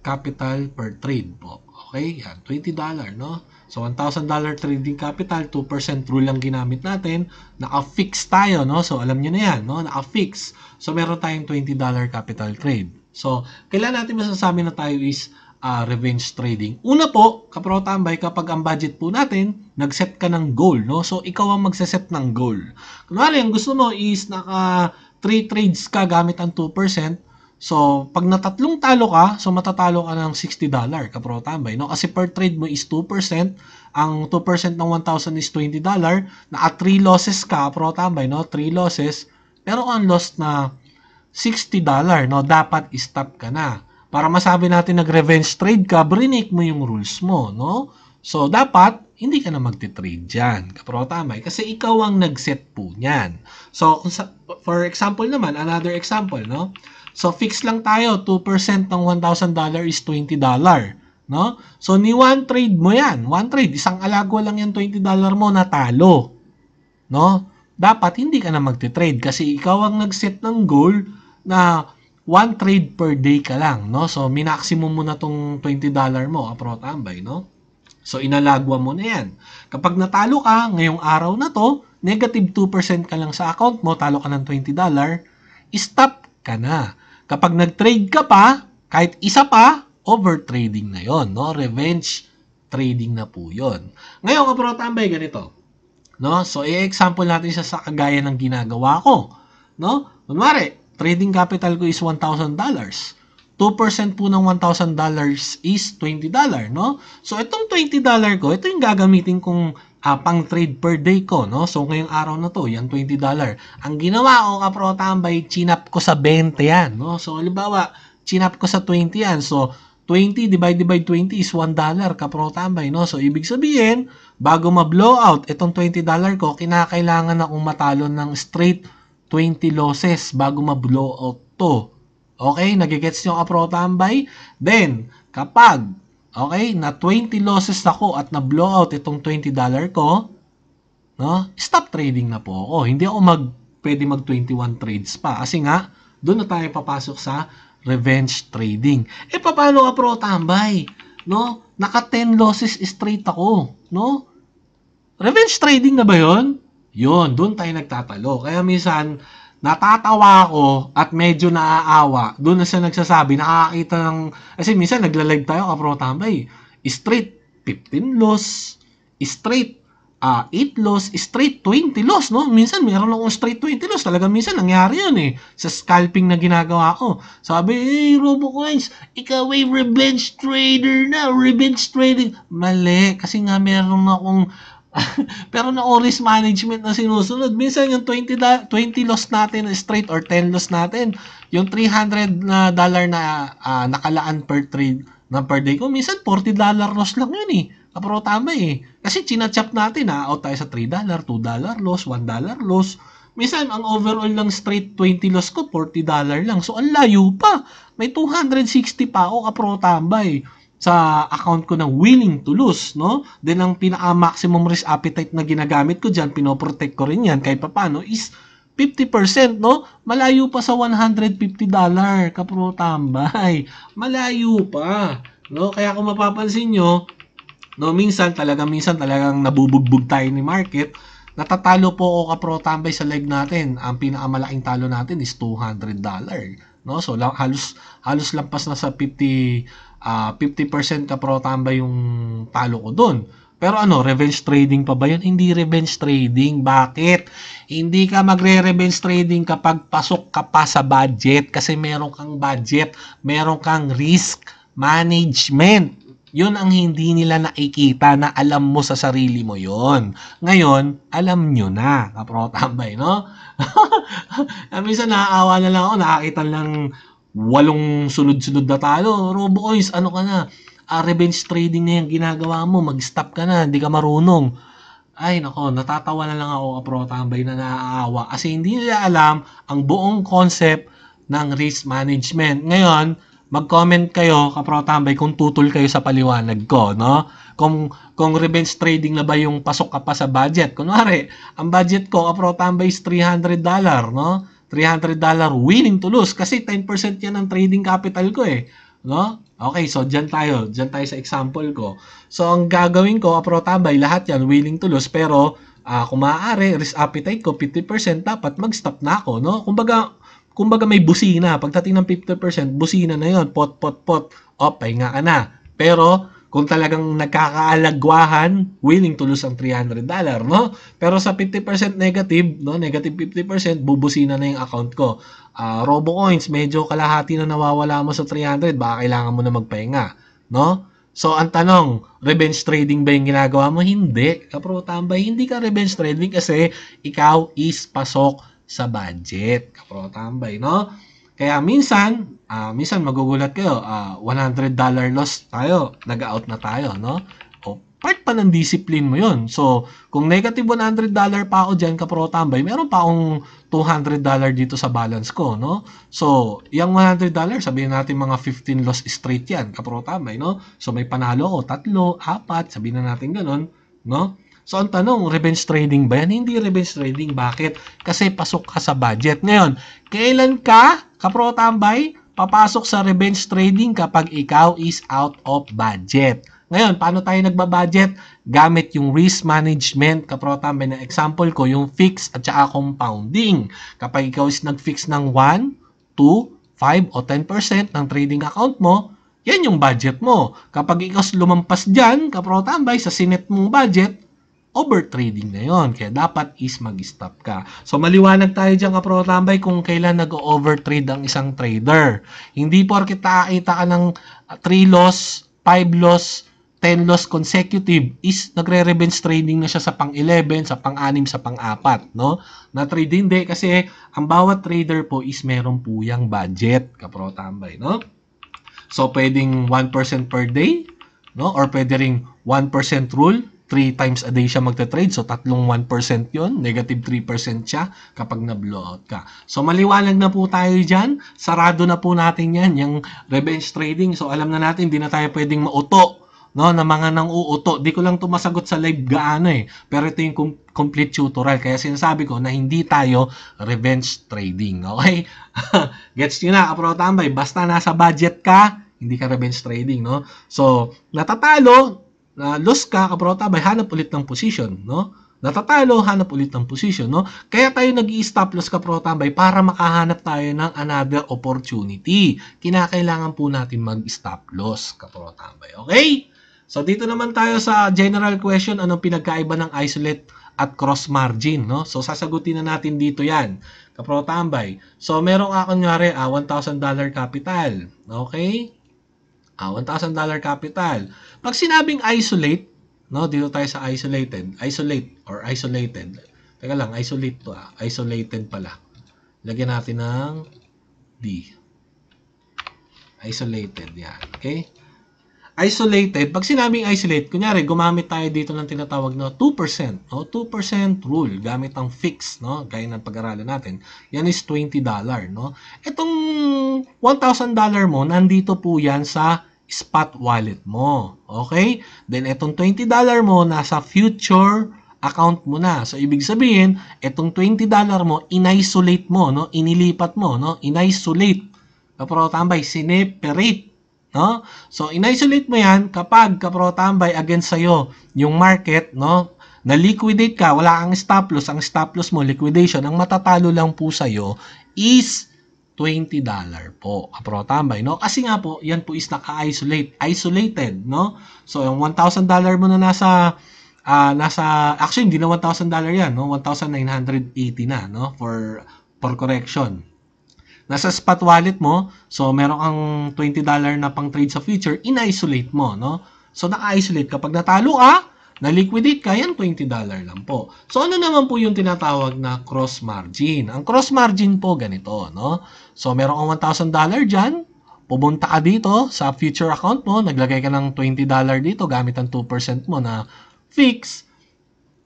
capital per trade po. Okay? Yan, $20, no? So, $1,000 trading capital, 2% rule lang ginamit natin. Naka-fix tayo, no? So, alam nyo na yan, no? Naka-fix. So, meron tayong $20 capital trade. So, kailan natin masasabi na tayo is revenge trading? Una po, kapro tambay, kapag ang budget po natin, nag-set ka ng goal, no? So, ikaw ang magse-set ng goal. Kunwari, ang gusto mo is naka 3 trades ka gamit ang 2%. So, pag natatlong talo ka, so matatalo ka ng $60, kapro tambay, no? Kasi per trade mo is 2%, ang 2% ng 1,000 is $20, naka 3 losses ka, kapro tambay, no? 3 losses, pero ang loss na $60, no? Dapat stop ka na. Para masabi natin nag-revenge trade ka, break mo yung rules mo, no? So, dapat, hindi ka na magti-trade dyan, kapro tambay, kasi ikaw ang nag-set po niyan. So, for example naman, another example, no? So, fix lang tayo, 2% ng $1,000 is $20, no? So, ni one trade mo yan, one trade, isang alagwa lang yung $20 mo, natalo, no? Dapat, hindi ka na magti-trade kasi ikaw ang nag-set ng goal na one trade per day ka lang, no? So, minaksimum mo na tong $20 mo, kapro tambay, no? So, inalagwa mo na yan. Kapag natalo ka, ngayong araw na to, negative 2% ka lang sa account mo, talo ka ng $20, stop ka na. Kapag nag-trade ka pa, kahit isa pa, overtrading na yon, no? Revenge trading na po yon. Ngayon, kapro tambay, ganito, no? So, i-example natin siya sa kagaya ng ginagawa ko, no? Kunwari, trading capital ko is $1,000. 2% po ng $1,000 is $20, no? So, itong $20 ko, ito yung gagamitin kong pang-trade per day ko, no? So, ngayong araw na to, yan $20. Ang ginawa ko, kapro tambay, chinap ko sa 20 yan, no? So, halimbawa, chinap ko sa 20 yan. So, 20 divide by 20 is $1, kapro tambay, no? So, ibig sabihin, bago ma-blow out itong $20 ko, kinakailangan akong matalo ng straight 20 losses bago ma-blow out to. Okay? Nagigets nyo, kapro tambay? Then, kapag okay, na 20 losses ako at na-blow out itong $20 ko, no? Stop trading na po ako. Hindi ako pwede mag 21 trades pa. Kasi nga, doon na tayo papasok sa revenge trading. Paano ka pro tambay? No? Naka 10 losses straight ako, no? Revenge trading na ba 'yon? 'Yon, doon tayo nagtatalo. Kaya minsan natatawa ako at medyo naaawa. Doon na siya nagsasabi, nakakita ng kasi minsan nagla-live tayo, kapro tambay. Straight 15 loss, straight 8 loss, straight 20 loss, no? Minsan meron akong straight 20 loss. Talaga minsan nangyari yun eh. Sa scalping na ginagawa ko. Sabi, RoboCoins, ikaw ay revenge trader na. Revenge trading. Mali. Kasi nga meron akong pero na risk management na sinusunod. Minsan yung 20 loss natin straight or 10 loss natin, yung $300 na nakalaan per trade na per day ko, minsan $40 loss lang yun eh. Kapro tama eh. Kasi chinachap natin out tayo sa $3, $2 loss, $1 loss. Minsan ang overall lang straight 20 loss ko, $40 lang. So ang layo pa. May 260 pa ako kapro tambay sa account ko ng willing to lose, no? Then ang pinaka-maximum risk appetite na ginagamit ko dyan, pinoprotect ko rin yan kahit paano is 50%, no? Malayo pa sa $150, kapro tambay. Malayo pa, no? Kaya kung mapapansin nyo, no, minsan talagang nabubugbog tayo ni market. Natatalo po ako kapro tambay sa live natin. Ang pinakamalaking talo natin is $200, no? So halos lampas na sa 50% kapro tambay yung talo ko doon. Pero revenge trading pa ba yun? Hindi revenge trading. Bakit? Hindi ka magre-revenge trading kapag pasok ka pa sa budget kasi meron kang budget, meron kang risk management. Yun ang hindi nila nakikita na alam mo sa sarili mo yon. Ngayon, alam nyo na, kapro tambay, no? Minsan naaawa na lang ako, nakakita lang 8 sunod-sunod na talo. RoboCoins, ano ka na? Revenge trading na yung ginagawa mo. Mag-stop ka na, hindi ka marunong. Ay, nako, natatawa na lang ako, kapro tambay, na naaawa. Kasi hindi nila alam ang buong concept ng risk management. Ngayon, mag-comment kayo, kapro tambay, kung tutol kayo sa paliwanag ko, no? Kung revenge trading na ba yung pasok ka pa sa budget. Kunwari, ang budget ko, kapro tambay, is $300, no? $300 willing to lose kasi 10% yan ang trading capital ko eh, no? Okay, so diyan tayo sa example ko. So ang gagawin ko, kapro tambay, lahat yan willing to lose, pero kung maaari, risk appetite ko 50%, dapat mag-stop na ako, no? Kumbaga may busina, pagdating ng 50%, busina na yon, pot, pahinga ka na. Pero kung talagang nagkakaalagwahan, willing to lose ang $300, no? Pero sa 50% negative, no? Negative 50%, bubusina na yung account ko. RoboCoins, medyo kalahati na nawawala mo sa 300, baka kailangan mo na magpahinga, no? So, ang tanong, revenge trading ba yung ginagawa mo? Hindi. Kapro tambay, hindi ka revenge trading kasi ikaw is pasok sa budget. Kapro tambay, no? Kaya minsan magugulat kayo, $100 loss tayo, nag-out na tayo, no? O, part pa ng discipline mo yun. So, kung negative $100 pa ako dyan, kapro tambay, meron pa akong $200 dito sa balance ko, no? So, yung $100, sabihin natin mga 15 loss straight yan, kapro tambay, no? So, may panalo ko, 3, 4, sabihin na natin ganun, no? So, ang tanong, revenge trading ba yan? Hindi revenge trading. Bakit? Kasi pasok ka sa budget. Ngayon, kailan ka, kapro tambay, papasok sa revenge trading kapag ikaw is out of budget. Ngayon, paano tayo nagbabudget? Gamit yung risk management, kapro tambay, na example ko, yung fix at saka compounding. Kapag ikaw is nag-fix ng 1, 2, 5 o 10% ng trading account mo, yan yung budget mo. Kapag ikaw lumampas dyan, kapro tambay, sa sinet mong budget, overtrading na yon. Kaya dapat is mag-stop ka. So, maliwanag tayo dyan, kapro tambay, kung kailan nag-overtrade ang isang trader. Hindi porket nakakita ka ng 3 loss, 5 loss, 10 loss consecutive is nagre-revenge trading na siya sa pang-11, sa pang-6, sa pang-4, no? Na trade hindi kasi ang bawat trader po is meron po yung budget, kapro tambay, no? So, pwedeng 1% per day, no? Or pwede ring 1% rule, 3 times a day siya magta-trade. So, tatlong 1% yun. Negative 3% siya kapag na-blowout ka. So, maliwanag na po tayo dyan. Sarado na po natin yan, yung revenge trading. So, alam na natin, hindi na tayo pwedeng mauto, no, na mga nang uuto. Di ko lang ito masagot sa live gaano eh. Pero ito yung complete tutorial. Kaya sinasabi ko na hindi tayo revenge trading. Okay? Gets nyo na, kapro tambay. Basta nasa budget ka, hindi ka revenge trading, no? So, natatalo, loss ka, kapro tambay, hanap ulit ng position, no? Natatalo, hanap ulit ng position, no? Kaya tayo nag-i-stop loss, kapro tambay, para makahanap tayo ng another opportunity. Kinakailangan po natin mag-stop loss, kapro tambay. Okay? So dito naman tayo sa general question, anong pinagkaiba ng isolate at cross margin, no? So sasagutin na natin dito 'yan. Kapro tambay. So meron ka kunyari $1,000 capital. Okay? $1,000 capital. Pag sinabing isolate, no, dito tayo sa isolated, isolate or isolated. Teka lang, isolate to isolated pala. Lagyan natin ng D. Isolated, yan. Okay? Isolated, pag sinabing isolate, kunyari, gumamit tayo dito ng tinatawag na 2%, no? 2% rule, gamit ang fix, no? Gaya ng pag-aralan natin. Yan is $20, no? Itong $1,000 mo, nandito po yan sa spot wallet mo. Okay? Then, itong $20 mo, nasa future account mo na. So, ibig sabihin, itong $20 mo, in-isolate mo, no? Inilipat mo, no? In-isolate. Kapro tambay, sineperate. No? So, in-isolate mo yan kapag kapro tambay against sa'yo yung market, no? Na-liquidate ka, wala kang stop loss. Ang stop loss mo, liquidation. Ang matatalo lang po sa'yo is $20 po, kapro tambay, no? Kasi nga po, yan po is naka-isolate, isolated, no? So, yung $1,000 mo na nasa actually hindi na $1,000 yan, no? 1,980 na, no? For correction. Nasa spot wallet mo, so meron kang $20 na pang trade sa future, in-isolate mo, no? So, naka-isolate. Kapag natalo ka, na-liquidate ka, yan $20 lang po. So, ano naman po yung tinatawag na cross margin? Ang cross margin po, ganito, no? So, meron kang $1,000 dyan, pumunta ka dito sa future account mo, naglagay ka ng $20 dito gamit ang 2% mo na fix.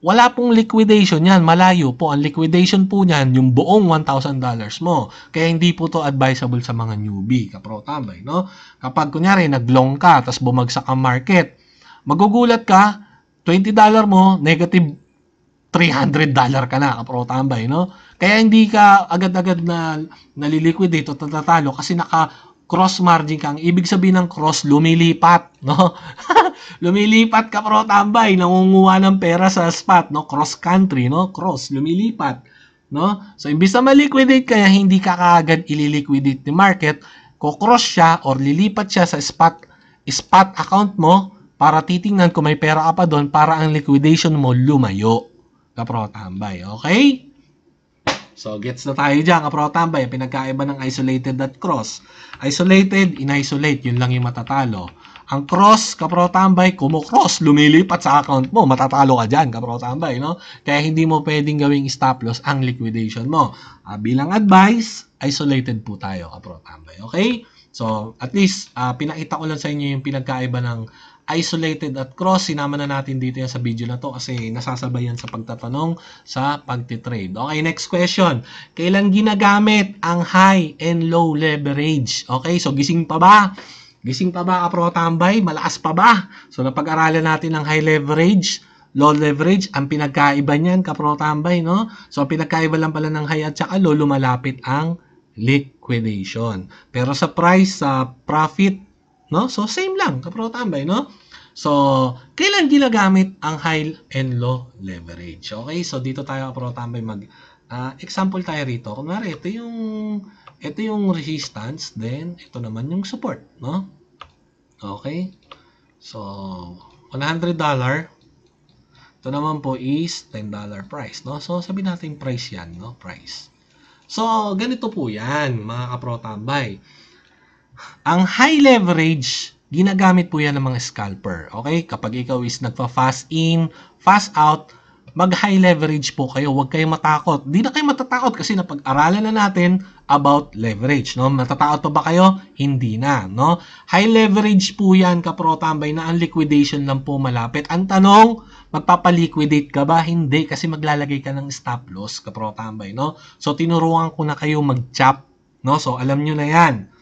Wala pong liquidation yan, malayo po. Ang liquidation po niyan, yung buong $1,000 mo. Kaya hindi po to advisable sa mga newbie, kapro tambay, no? Kapag kunyari, nag-long ka, tapos bumagsak ang market, magugulat ka, $20 mo, negative $300 ka na, kapro tambay, no? Kaya hindi ka agad-agad na naliliquidate o tatatalo kasi naka-cross margin ka. Ang ibig sabihin ng cross, lumilipat, no? Lumilipat, kapro tambay, nangunguha ng pera sa spot, no? Cross country, no? Cross, lumilipat, no? So, imbis na maliquidate kaya hindi ka kaagad ililiquidate ni market, kukross siya or lilipat siya sa spot account mo para titingnan kung may pera ka pa doon para ang liquidation mo lumayo. Kapro tambay, okay? So, gets na tayo dyan, kapro tambay. Pinagkaiba ng isolated at cross. Isolated, in-isolate, yun lang yung matatalo. Ang cross, kapro tambay, kumukross, lumilipat sa account mo, matatalo ka dyan, kapro tambay, no? Kaya hindi mo pwedeng gawing stop loss ang liquidation mo. Bilang advice, isolated po tayo, kapro tambay, okay? So, at least, pinakita ko lang sa inyo yung pinagkaiba ng isolated at cross. Sinama na natin dito yan sa video na to kasi nasasabay yan sa pagtatanong sa pagtitrade. Okay, next question. Kailan ginagamit ang high and low leverage? Okay, so gising pa ba? Gising pa ba, kapro tambay? Malakas pa ba? So, napag-aralan natin ang high leverage, low leverage. Ang pinagkaiba niyan, kapro tambay, no? So, ang pinagkaiba lang pala ng high at saka low, lumalapit ang liquidation. Pero sa price, sa profit, no? So, same lang, kapro tambay, no? So, kailan ginagamit ang high and low leverage? Okay, so dito tayo, kapro tambay, example tayo rito. Kunwari, ito yung resistance, then ito naman yung support, no? Okay? So, $100. Ito naman po is $10 price, no? So, sabihin natin price yan, no? Price. So, ganito po yan, mga kapro tambay. Ang high leverage, ginagamit po yan ng mga scalper. Okay? Kapag ikaw is nagpa-fast in, fast out, mag-high leverage po kayo. Huwag kayong matakot. Di na kayo matatakot kasi napag-aralan na natin about leverage. No? Matatakot pa ba kayo? Hindi na. No? High leverage po yan, kapro tambay, na ang liquidation lang po malapit. Ang tanong, magpapaliquidate ka ba? Hindi, kasi maglalagay ka ng stop loss, kapro tambay. No? So, tinuruan ko na kayo mag-chop. No? So, alam nyo na yan.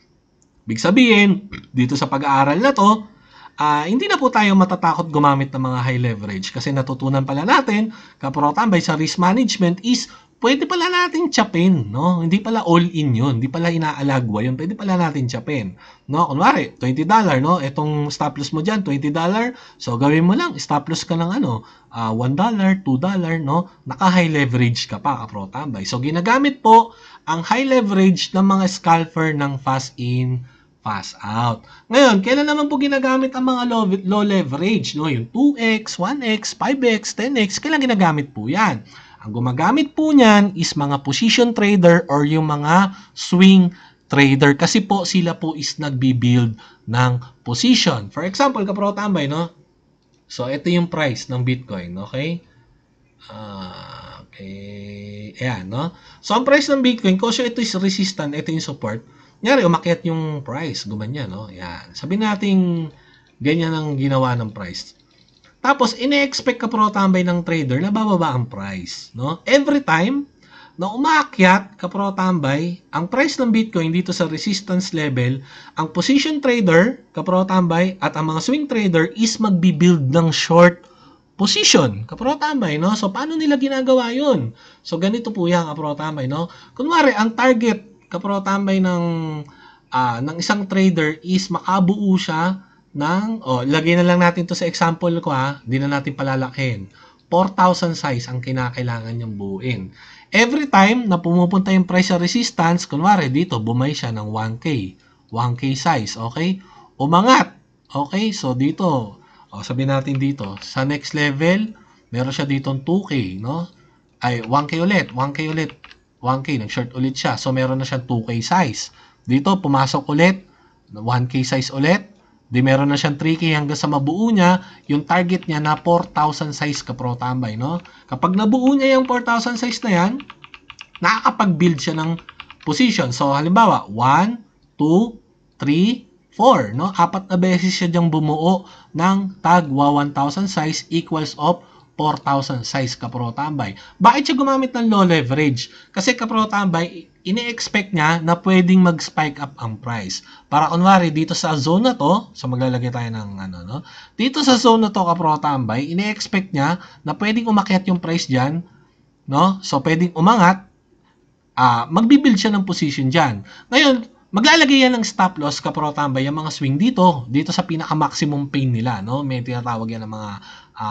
Big sabihin, dito sa pag-aaral na to, hindi na po tayo matatakot gumamit ng mga high leverage kasi natutunan pala natin, kapro tambay, sa risk management is pwede pala natin chapin, no? Hindi pala all in yun, hindi pala inaalagwa yun, pwede pala natin chapin, no? Kunwari, $20, no? Itong stop loss mo dyan, $20, so gawin mo lang, stop loss ka ng $1, $2, no? Naka-high leverage ka pa, kapro tambay. So, ginagamit po ang high leverage ng mga scalper ng fast in, fast out. Ngayon, kailan naman po ginagamit ang mga low leverage, no? Yung 2x, 1x, 5x, 10x, kailan ginagamit po 'yan? Ang gumagamit po niyan is mga position trader or yung mga swing trader kasi po sila po is nagbi-build ng position. For example, kapro tambay, no? So, ito yung price ng Bitcoin, okay? Okay. Ayan, no? So, ang price ng Bitcoin, kasi ito is resistant, ito yung support. Nyari, umakyat yung price. Gumanyan, no? Ayan. Sabihin natin, ganyan ang ginawa ng price. Tapos, ine-expect ka pro tambay ng trader na bababa ang price, no? Every time na umakyat ka pro tambay, ang price ng Bitcoin dito sa resistance level, ang position trader, ka pro tambay, at ang mga swing trader is magbi-build ng short position, kapro tambay, no? So, paano nila ginagawa yun? So, ganito po yan, kapro tambay, no? Kunwari, ang target, kapro tambay ng isang trader is makabuo siya ng, lagay na lang natin to sa example ko ha, hindi na natin palalakihin. 4,000 size ang kinakailangan niyang buuin. Every time na pumupunta yung price sa resistance, kunwari dito, bumay siya ng 1K. 1K size, okay? Umangat, okay? So, dito, sabihin natin dito, sa next level, meron siya ditong 2K, no? Ay, 1K ulit, 1K ulit, 1K, nag-short ulit siya. So, meron na siyang 2K size. Dito, pumasok ulit, 1K size ulit. Di meron na siyang 3K hanggang sa mabuo niya, yung target niya na 4,000 size ka pro tambay, no? Kapag nabuo niya yung 4,000 size na yan, nakakapag-build siya ng position. So, halimbawa, 1, 2, 3, 4, no? 4 na beses siya diyang bumuo ng tagwa 1,000 size equals of 4,000 size ka pro tambay. Bakit siya gumamit ng low leverage? Kasi ka pro tambay, ini-expect niya na pwedeng mag-spike up ang price. Para kunwari dito sa zone na to, so maglalagay tayo ng no? Dito sa zone na to ka pro tambay, ini-expect niya na pwedeng umakyat yung price diyan, no? So pwedeng umangat, magbi-build siya ng position diyan. Ngayon, maglalagay yan ng stop loss ka pro tambay yung mga swing dito sa pinaka-maximum pain nila, no? May tinatawag yan ng mga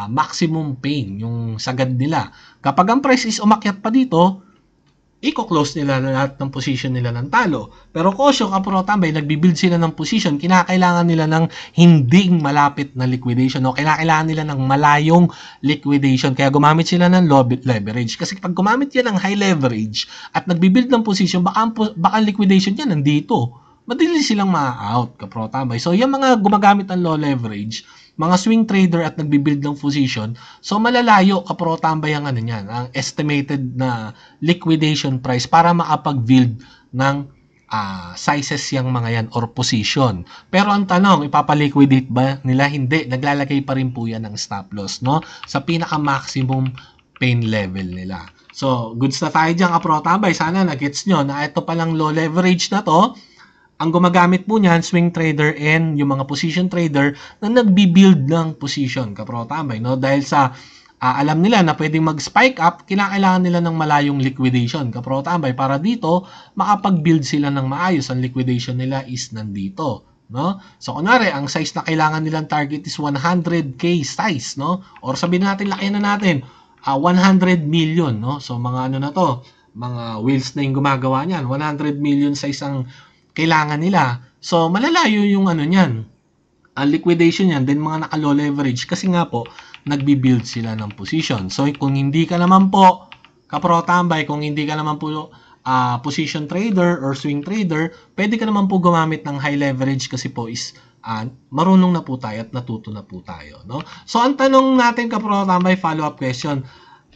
maximum pain, yung sagad nila. Kapag ang price is umakyat pa dito, i-close nila na lahat ng position nila ng talo. Pero kosyo ka pro tambay, nagbi-build sila ng position, kinakailangan nila ng hindi malapit na liquidation, no? Kinakailangan nila ng malayong liquidation. Kaya gumamit sila ng low leverage. Kasi pag gumamit yan ng high leverage at nagbi-build ng position, baka liquidation yan nandito. Madali silang ma-out ka pro tambay. So, yung mga gumagamit ng low leverage, mga swing trader at nagbi-build ng position, so malalayo ka pro tambay ang niyan, ang estimated na liquidation price para makapag-build ng sizes yung mga yan or position. Pero ang tanong, ipapaliquidate ba nila? Hindi. Naglalagay pa rin po yan ng stop loss, no? Sa pinaka-maximum pain level nila. So, goods na tayo dyan ka pro tambay. Sana na-gets nyo na ito palang low leverage na to. Ang gumagamit po niyan, swing trader and yung mga position trader na nagbi-build ng position, kapro tambay, no? Dahil sa alam nila na pwedeng mag-spike up, kinakailangan nila ng malayong liquidation, kapro tambay, para dito makapag-build sila ng maayos. Ang liquidation nila is nandito, no? So, kunwari, ang size na kailangan nilang target is 100K size, no? Or sabihin natin, lakihan na natin, 100 million, no? So, mga na to, mga whales na yung gumagawa niyan, 100 million size ang kailangan nila. So, malalayo yung niyan. Ang liquidation yan, then mga naka-low leverage kasi nga po, nagbi-build sila ng position. So, kung hindi ka naman po, kapro tambay, kung hindi ka naman po position trader or swing trader, pwede ka naman po gumamit ng high leverage kasi po is marunong na po tayo at natuto na po tayo, no? So, ang tanong natin, kapro tambay, follow-up question,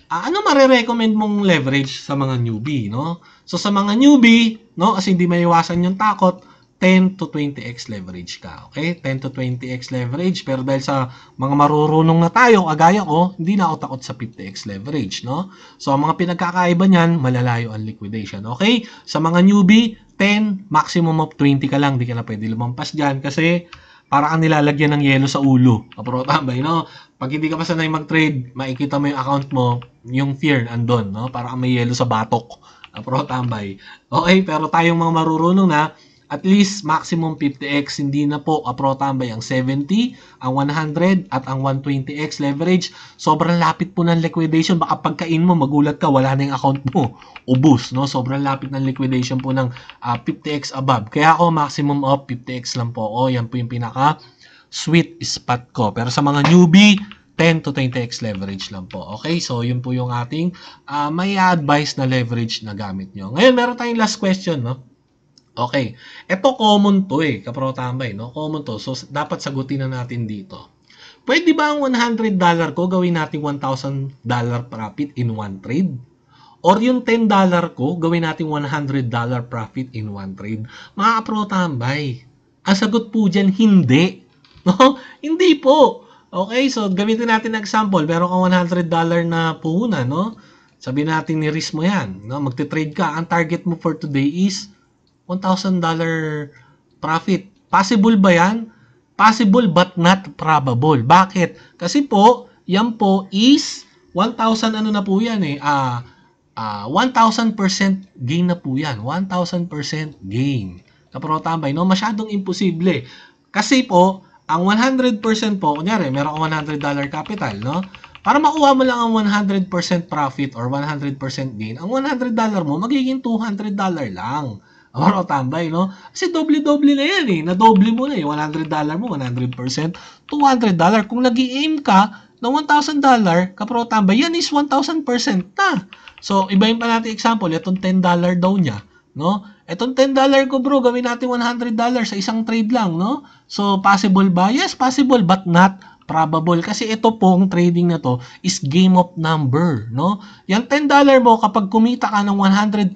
ano marirecommend mong leverage sa mga newbie, no? So, sa mga newbie, no, kasi hindi maiwasan yung takot, 10 to 20x leverage ka, okay? 10 to 20x leverage, pero dahil sa mga marurunong na tayo, kagaya ko, hindi na ako takot sa 50x leverage, no? So, ang mga pinagkakaiba niyan, malalayo ang liquidation, okay? Sa mga newbie, 10, maximum of 20 ka lang, di ka na pwede lumampas dyan kasi para kang nilalagyan ng yelo sa ulo, kapro tambay, no? Pag hindi ka pa sanay mag-trade, makikita mo yung account mo, yung fear andun, no? Para kang may yelo sa batok, kapro tambay. Okay, pero tayong mga marurunong na, At least maximum 50x, hindi na po kapro tambay ang 70, ang 100 at ang 120x leverage. Sobrang lapit po ng liquidation. Baka pagkain mo magulat ka, wala na yung account mo. Ubus, no? Sobrang lapit ng liquidation po ng 50x above. Kaya ako maximum of 50x lang po ako. Yan po yung pinaka sweet spot ko. Pero sa mga newbie, 10 to 20x leverage lang po. Okay? So, yun po yung ating may advice na leverage na gamit nyo. Ngayon, meron tayong last question, no? Okay. Ito common to kapro tambay, no? Common to. So, dapat sagutin na natin dito. Pwede ba ang $100 ko gawin natin $1,000 profit in one trade? Or yung $10 ko gawin natin $100 profit in one trade? Mga kapro tambay, ang sagot po dyan, hindi. No? Hindi po. Okay, so gamitin natin ng example. Meron kang $100 na puhunan, no? Sabihin natin ni-risk mo yan. No? Magte-trade ka. Ang target mo for today is $1,000 profit. Possible ba yan? Possible but not probable. Bakit? Kasi po, yan po is 1,000 ano na po yan 1,000% gain na po yan. 1,000% gain. Kapro tambay, no? Masyadong imposible. Kasi po, ang 100% po, kunyari, meron kang $100 capital, no? Para makuha mo lang ang 100% profit or 100% gain, ang $100 mo, magiging $200 lang. Kapro tambay, no? Kasi doble-doble na yan Nadoble mo na $100 mo, 100%, $200. Kung nag-i-aim ka ng $1,000, kapro tambay, yan is 1,000% na. So, ibahin pa natin example, itong $10 daw niya, no? Itong $10 ko bro, gawin natin $100 sa isang trade lang, no? So, possible ba? Yes, possible, but not probable. Kasi ito pong trading na to is game of number, no? Yung $10 mo, kapag kumita ka ng 100%,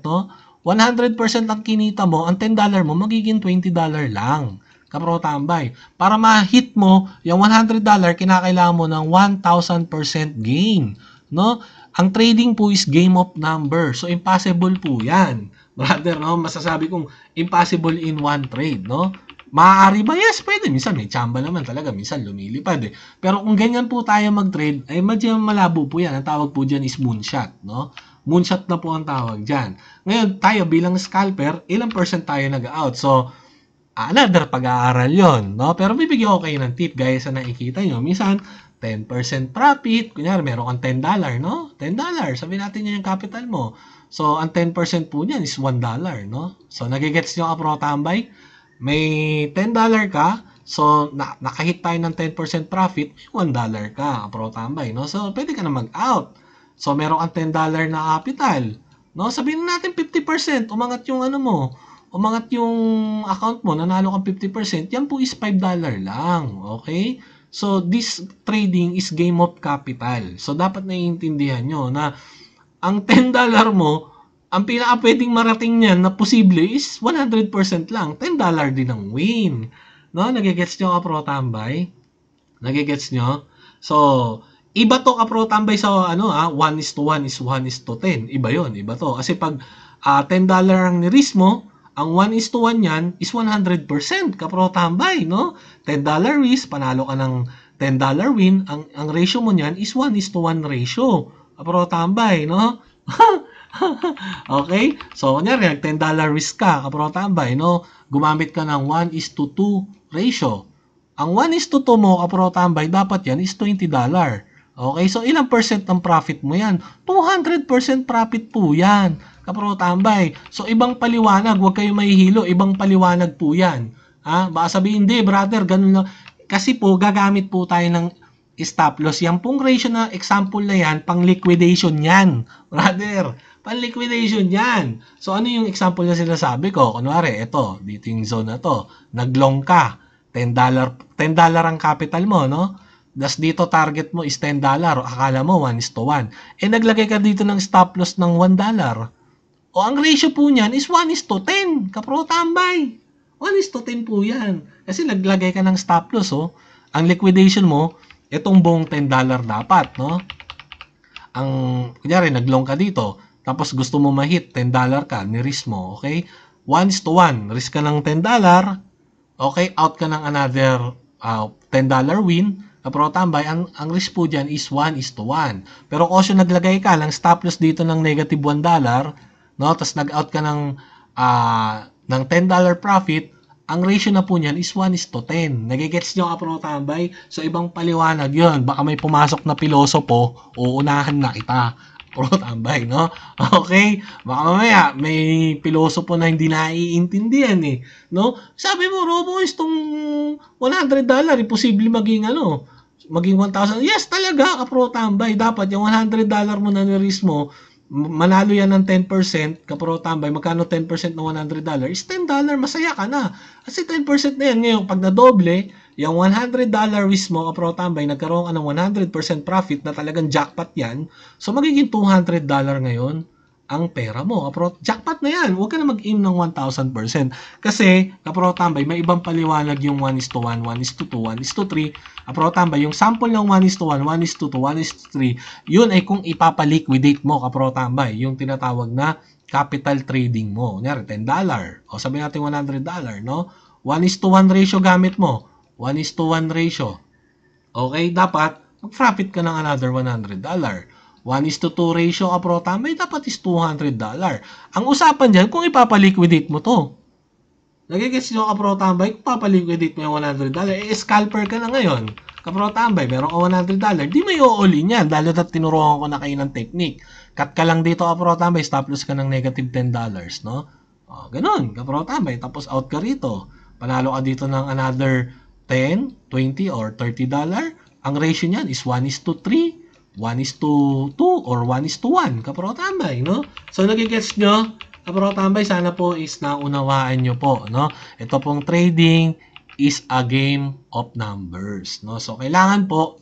no? 100% ang kinita mo, ang $10 mo, magiging $20 lang. Kapro tambay. Para ma-hit mo yung $100, kinakailangan mo ng 1,000% gain, no? Ang trading po is game of number. So, impossible po yan. Brother, no? Masasabi kong impossible in one trade, no? Maaari ba? Yes, pwede. Minsan may tsamba naman talaga. Minsan lumilipad Pero kung ganyan po tayo mag-trade, ay medyo malabo po yan. Ang tawag po dyan is moonshot, no? Moonshot na po ang tawag dyan. Ngayon, tayo bilang scalper, ilang percent tayo nag-out? So, another pag-aaral yon, no? Pero bibigyan ko kayo ng tip, gaya sa nakikita nyo. Minsan, 10% profit. Kunyari, meron kang $10, no? $10. Sabihin natin yun yung capital mo. So, ang 10% po niyan is $1, no? So, nagigets nyo kapro tambay? May $10 ka, so, nakahit tayo ng 10% profit, $1 ka, kapro tambay, no? So, pwede ka na mag-out. So, meron kang $10 na capital, no? Sabihin natin 50%, umangat yung ano mo, umangat yung account mo, nanalo kang 50%, yan po is $5 lang, okay? So, this trading is game of capital. So, dapat naiintindihan nyo na ang $10 mo, ang pinaka pwedeng marating niyan na posible is 100% lang. $10 din ang win. No? Nagigets nyo kapro tambay? Nagigets nyo? So, iba to kapro tambay sa 1:1 is 1:10. Iba yon, iba to. Kasi pag $10 ang ni-risk mo, ang 1:1 yan is 100% kapro tambay, no? $10 risk, panalo ka ng $10 win, ang ratio mo niyan is 1:1 ratio. Kapro tambay, no? Okay? So, kunyari, $10 risk ka, kapro tambay, no? Gumamit ka ng 1:2 ratio. Ang 1:2 mo, kapro tambay, dapat yan is $20. Okay? So, ilang percent ng profit mo yan? 200% profit po yan. Kapro tambay. So, ibang paliwanag. Huwag kayo mahihilo. Ibang paliwanag po yan. Baka sabihin, hindi, brother, ganun lang. Kasi po, gagamit po tayo ng stop loss. Yan pong ratio na example na yan, pang liquidation yan. Brother, pang liquidation yan. So, ano yung example na sinasabi ko? Kunwari, ito, dito yung zone na to. Naglong ka. $10 ang capital mo, no? Das dito target mo is $10. Akala mo 1:1. Naglagay ka dito ng stop loss ng $1. O ang ratio po niyan is 1:10. Kapro tambay. 1:10 po yan. Kasi naglagay ka ng stop loss, Ang liquidation mo, itong buong $10 dapat, no? Ang, kunyari, naglong ka dito, tapos gusto mo ma-hit, $10 ka, ni-risk mo, okay? 1:1, risk ka ng $10, okay? Out ka ng another $10 win, kapro tambay, ang risk po dyan is 1:1. Pero kung naglagay ka ng stop loss dito ng negative $1, no? Tapos nag-out ka ng ng $10 profit, ang ratio na po niyan is 1:10. Nagigets nyo ka pro tambay? So, ibang paliwanag yun. Baka may pumasok na pilosopo, uunahan na kita. Pro tambay, no? Okay? Baka mamaya, may pilosopo na hindi naiintindihan eh. No? Sabi mo, Robo, itong $100, imposible maging maging 1,000. Yes, talaga, ka pro tambay. Dapat yung $100 mo na ni-risk mo, manalo yan ng 10%, kapro tambay, magkano 10% ng $100? Is $10, masaya ka na. Kasi 10% na yan. Ngayon, pag nadoble, yung $100 risk mo, kapro tambay, nagkaroon ka ng 100% profit na talagang jackpot yan. So, magiging $200 ngayon ang pera mo. Kapro, jackpot na yan. Huwag ka na mag-aim ng 1,000%. Kasi, kapro tambay, may ibang paliwanag yung 1:1, 1:2, 1:3. Kapro tambay, yung sample ng 1:1, 1:2, 1:3, yun ay kung ipapaliquidate mo, kapro tambay, yung tinatawag na capital trading mo. Kunyari, $10. O sabihin natin $100, no? 1:1 ratio gamit mo. 1:1 ratio. Okay, dapat mag-profit ka ng another $100. 1:2 ratio ka pro tambay, dapat is $200. Ang usapan dyan, kung ipapaliquidate mo to. Nagigets nyo ka pro tambay, kung papaliquidate mo yung $100, scalper ka na ngayon. Ka pro tambay, meron ka $100, di may all-in yan, dahil at tinuruan ko na kayo ng technique. Cut ka lang dito ka pro tambay, stop loss ka ng negative $10, no? O, ganun, ka pro tambay, tapos out ka rito. Panalo ka dito ng another 10, 20, or $30. Ang ratio niyan is 1:3, 1:2, or 1:1, kapro tambay, no? So, nagigets nyo, kapro tambay, sana po is naunawaan nyo po, no? Ito pong trading is a game of numbers, no? So, kailangan po,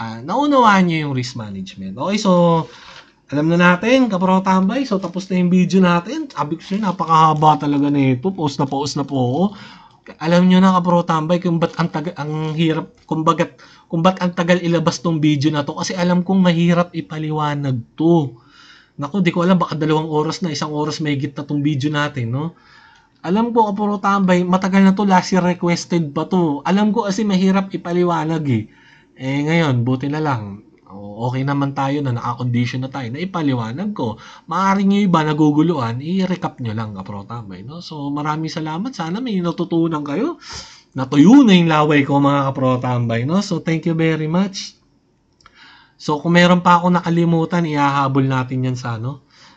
naunawaan nyo yung risk management. Okay, so, alam na natin, kapro tambay, so, tapos na yung video natin. Sabi ko siya, napakahaba talaga na ito. Post na po ako. Alam nyo na, kapro tambay, kung ba't ang hirap, kung ba't ang tagal ilabas tong video na to, kasi alam kong mahirap ipaliwanag to. Naku, di ko alam, baka 2 oras na, 1 oras may higit na tong video natin, no? Alam ko, kapro tambay, matagal na to, last year requested pa to. Alam ko kasi mahirap ipaliwanag eh. Ngayon, buti na lang. Okay naman tayo na naka-condition na tayo na ipaliwanag ko. Maaaring yung iba naguguluhan, i-recap nyo lang, kapro tambay, no? So, maraming salamat. Sana may natutunan kayo. Natuyo na yung laway ko, mga kapro tambay, no? So, thank you very much. So, kung meron pa ako nakalimutan, ihahabol natin yan sa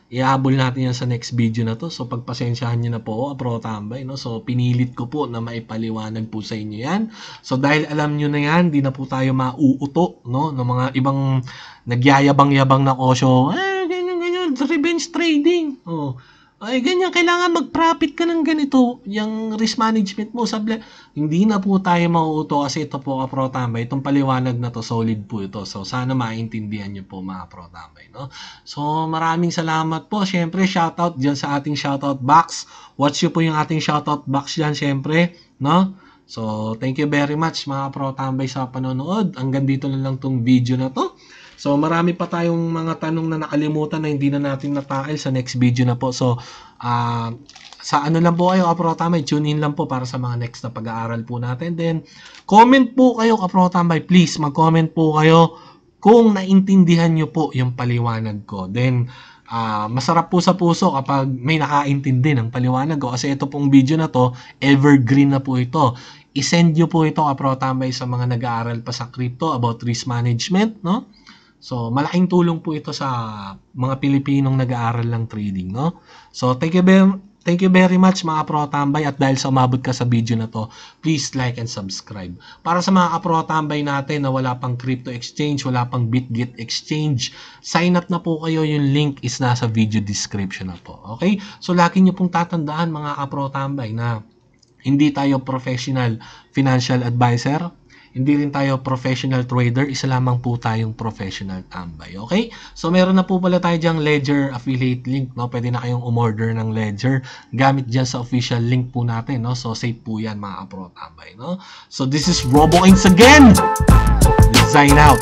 Ihahabol natin yan sa next video na to. So, pagpasensyahan nyo na po, kapro tambay, no? So, pinilit ko po na maipaliwanag po sa inyo yan. So, dahil alam nyo na yan, di na po tayo mauuto, no? Ng mga ibang nagyayabang-yabang na kosyo, ganyan, revenge trading. Oh. Ay, ganyan, kailangan mag-profit ka ng ganito. Yung risk management mo, hindi na po tayo mauuto kasi ito po, kapro tambay. Itong paliwanag na to, solid po ito. So, sana maintindihan nyo po, mga kapro tambay, no? So, maraming salamat po. Siyempre, shoutout dyan sa ating shoutout box. Watch nyo po yung ating shoutout box dyan, siyempre, no? So, thank you very much, mga kapro tambay, sa panonood. Hanggang dito na lang tong video na to. So, marami pa tayong mga tanong na nakalimutan na hindi na natin natail sa next video na po. So, sa lang po kayo, kapro tambay, tune in lang po para sa mga next na pag-aaral po natin. Then, comment po kayo, kapro tambay. Please, mag-comment po kayo kung naintindihan nyo po yung paliwanag ko. Then, masarap po sa puso kapag may nakaintindi ng paliwanag ko. Kasi ito pong video na to, evergreen na po ito. I-send nyo po ito, kapro tambay, sa mga nag-aaral pa sa crypto about risk management, no? So, malaking tulong po ito sa mga Pilipinong nag-aaral ng trading, no? So, thank you very much, mga kapro tambay, at dahil sa umabot ka sa video na to, please like and subscribe. Para sa mga kapro tambay natin na wala pang crypto exchange, wala pang BitGet exchange, sign up na po kayo. Yung link is nasa video description na po. Okay? So, lagi nyo pong tatandaan, mga kapro tambay, na hindi tayo professional financial advisor. Hindi rin tayo professional trader, isa lamang po tayong professional tambay. Okay? So, meron na po pala tayo dyang Ledger affiliate link, no? Pwede na kayong umorder ng Ledger gamit dyan sa official link po natin, no? So, safe po yan, mga kapro tambay, no? So, this is RoboCoins again! Design out!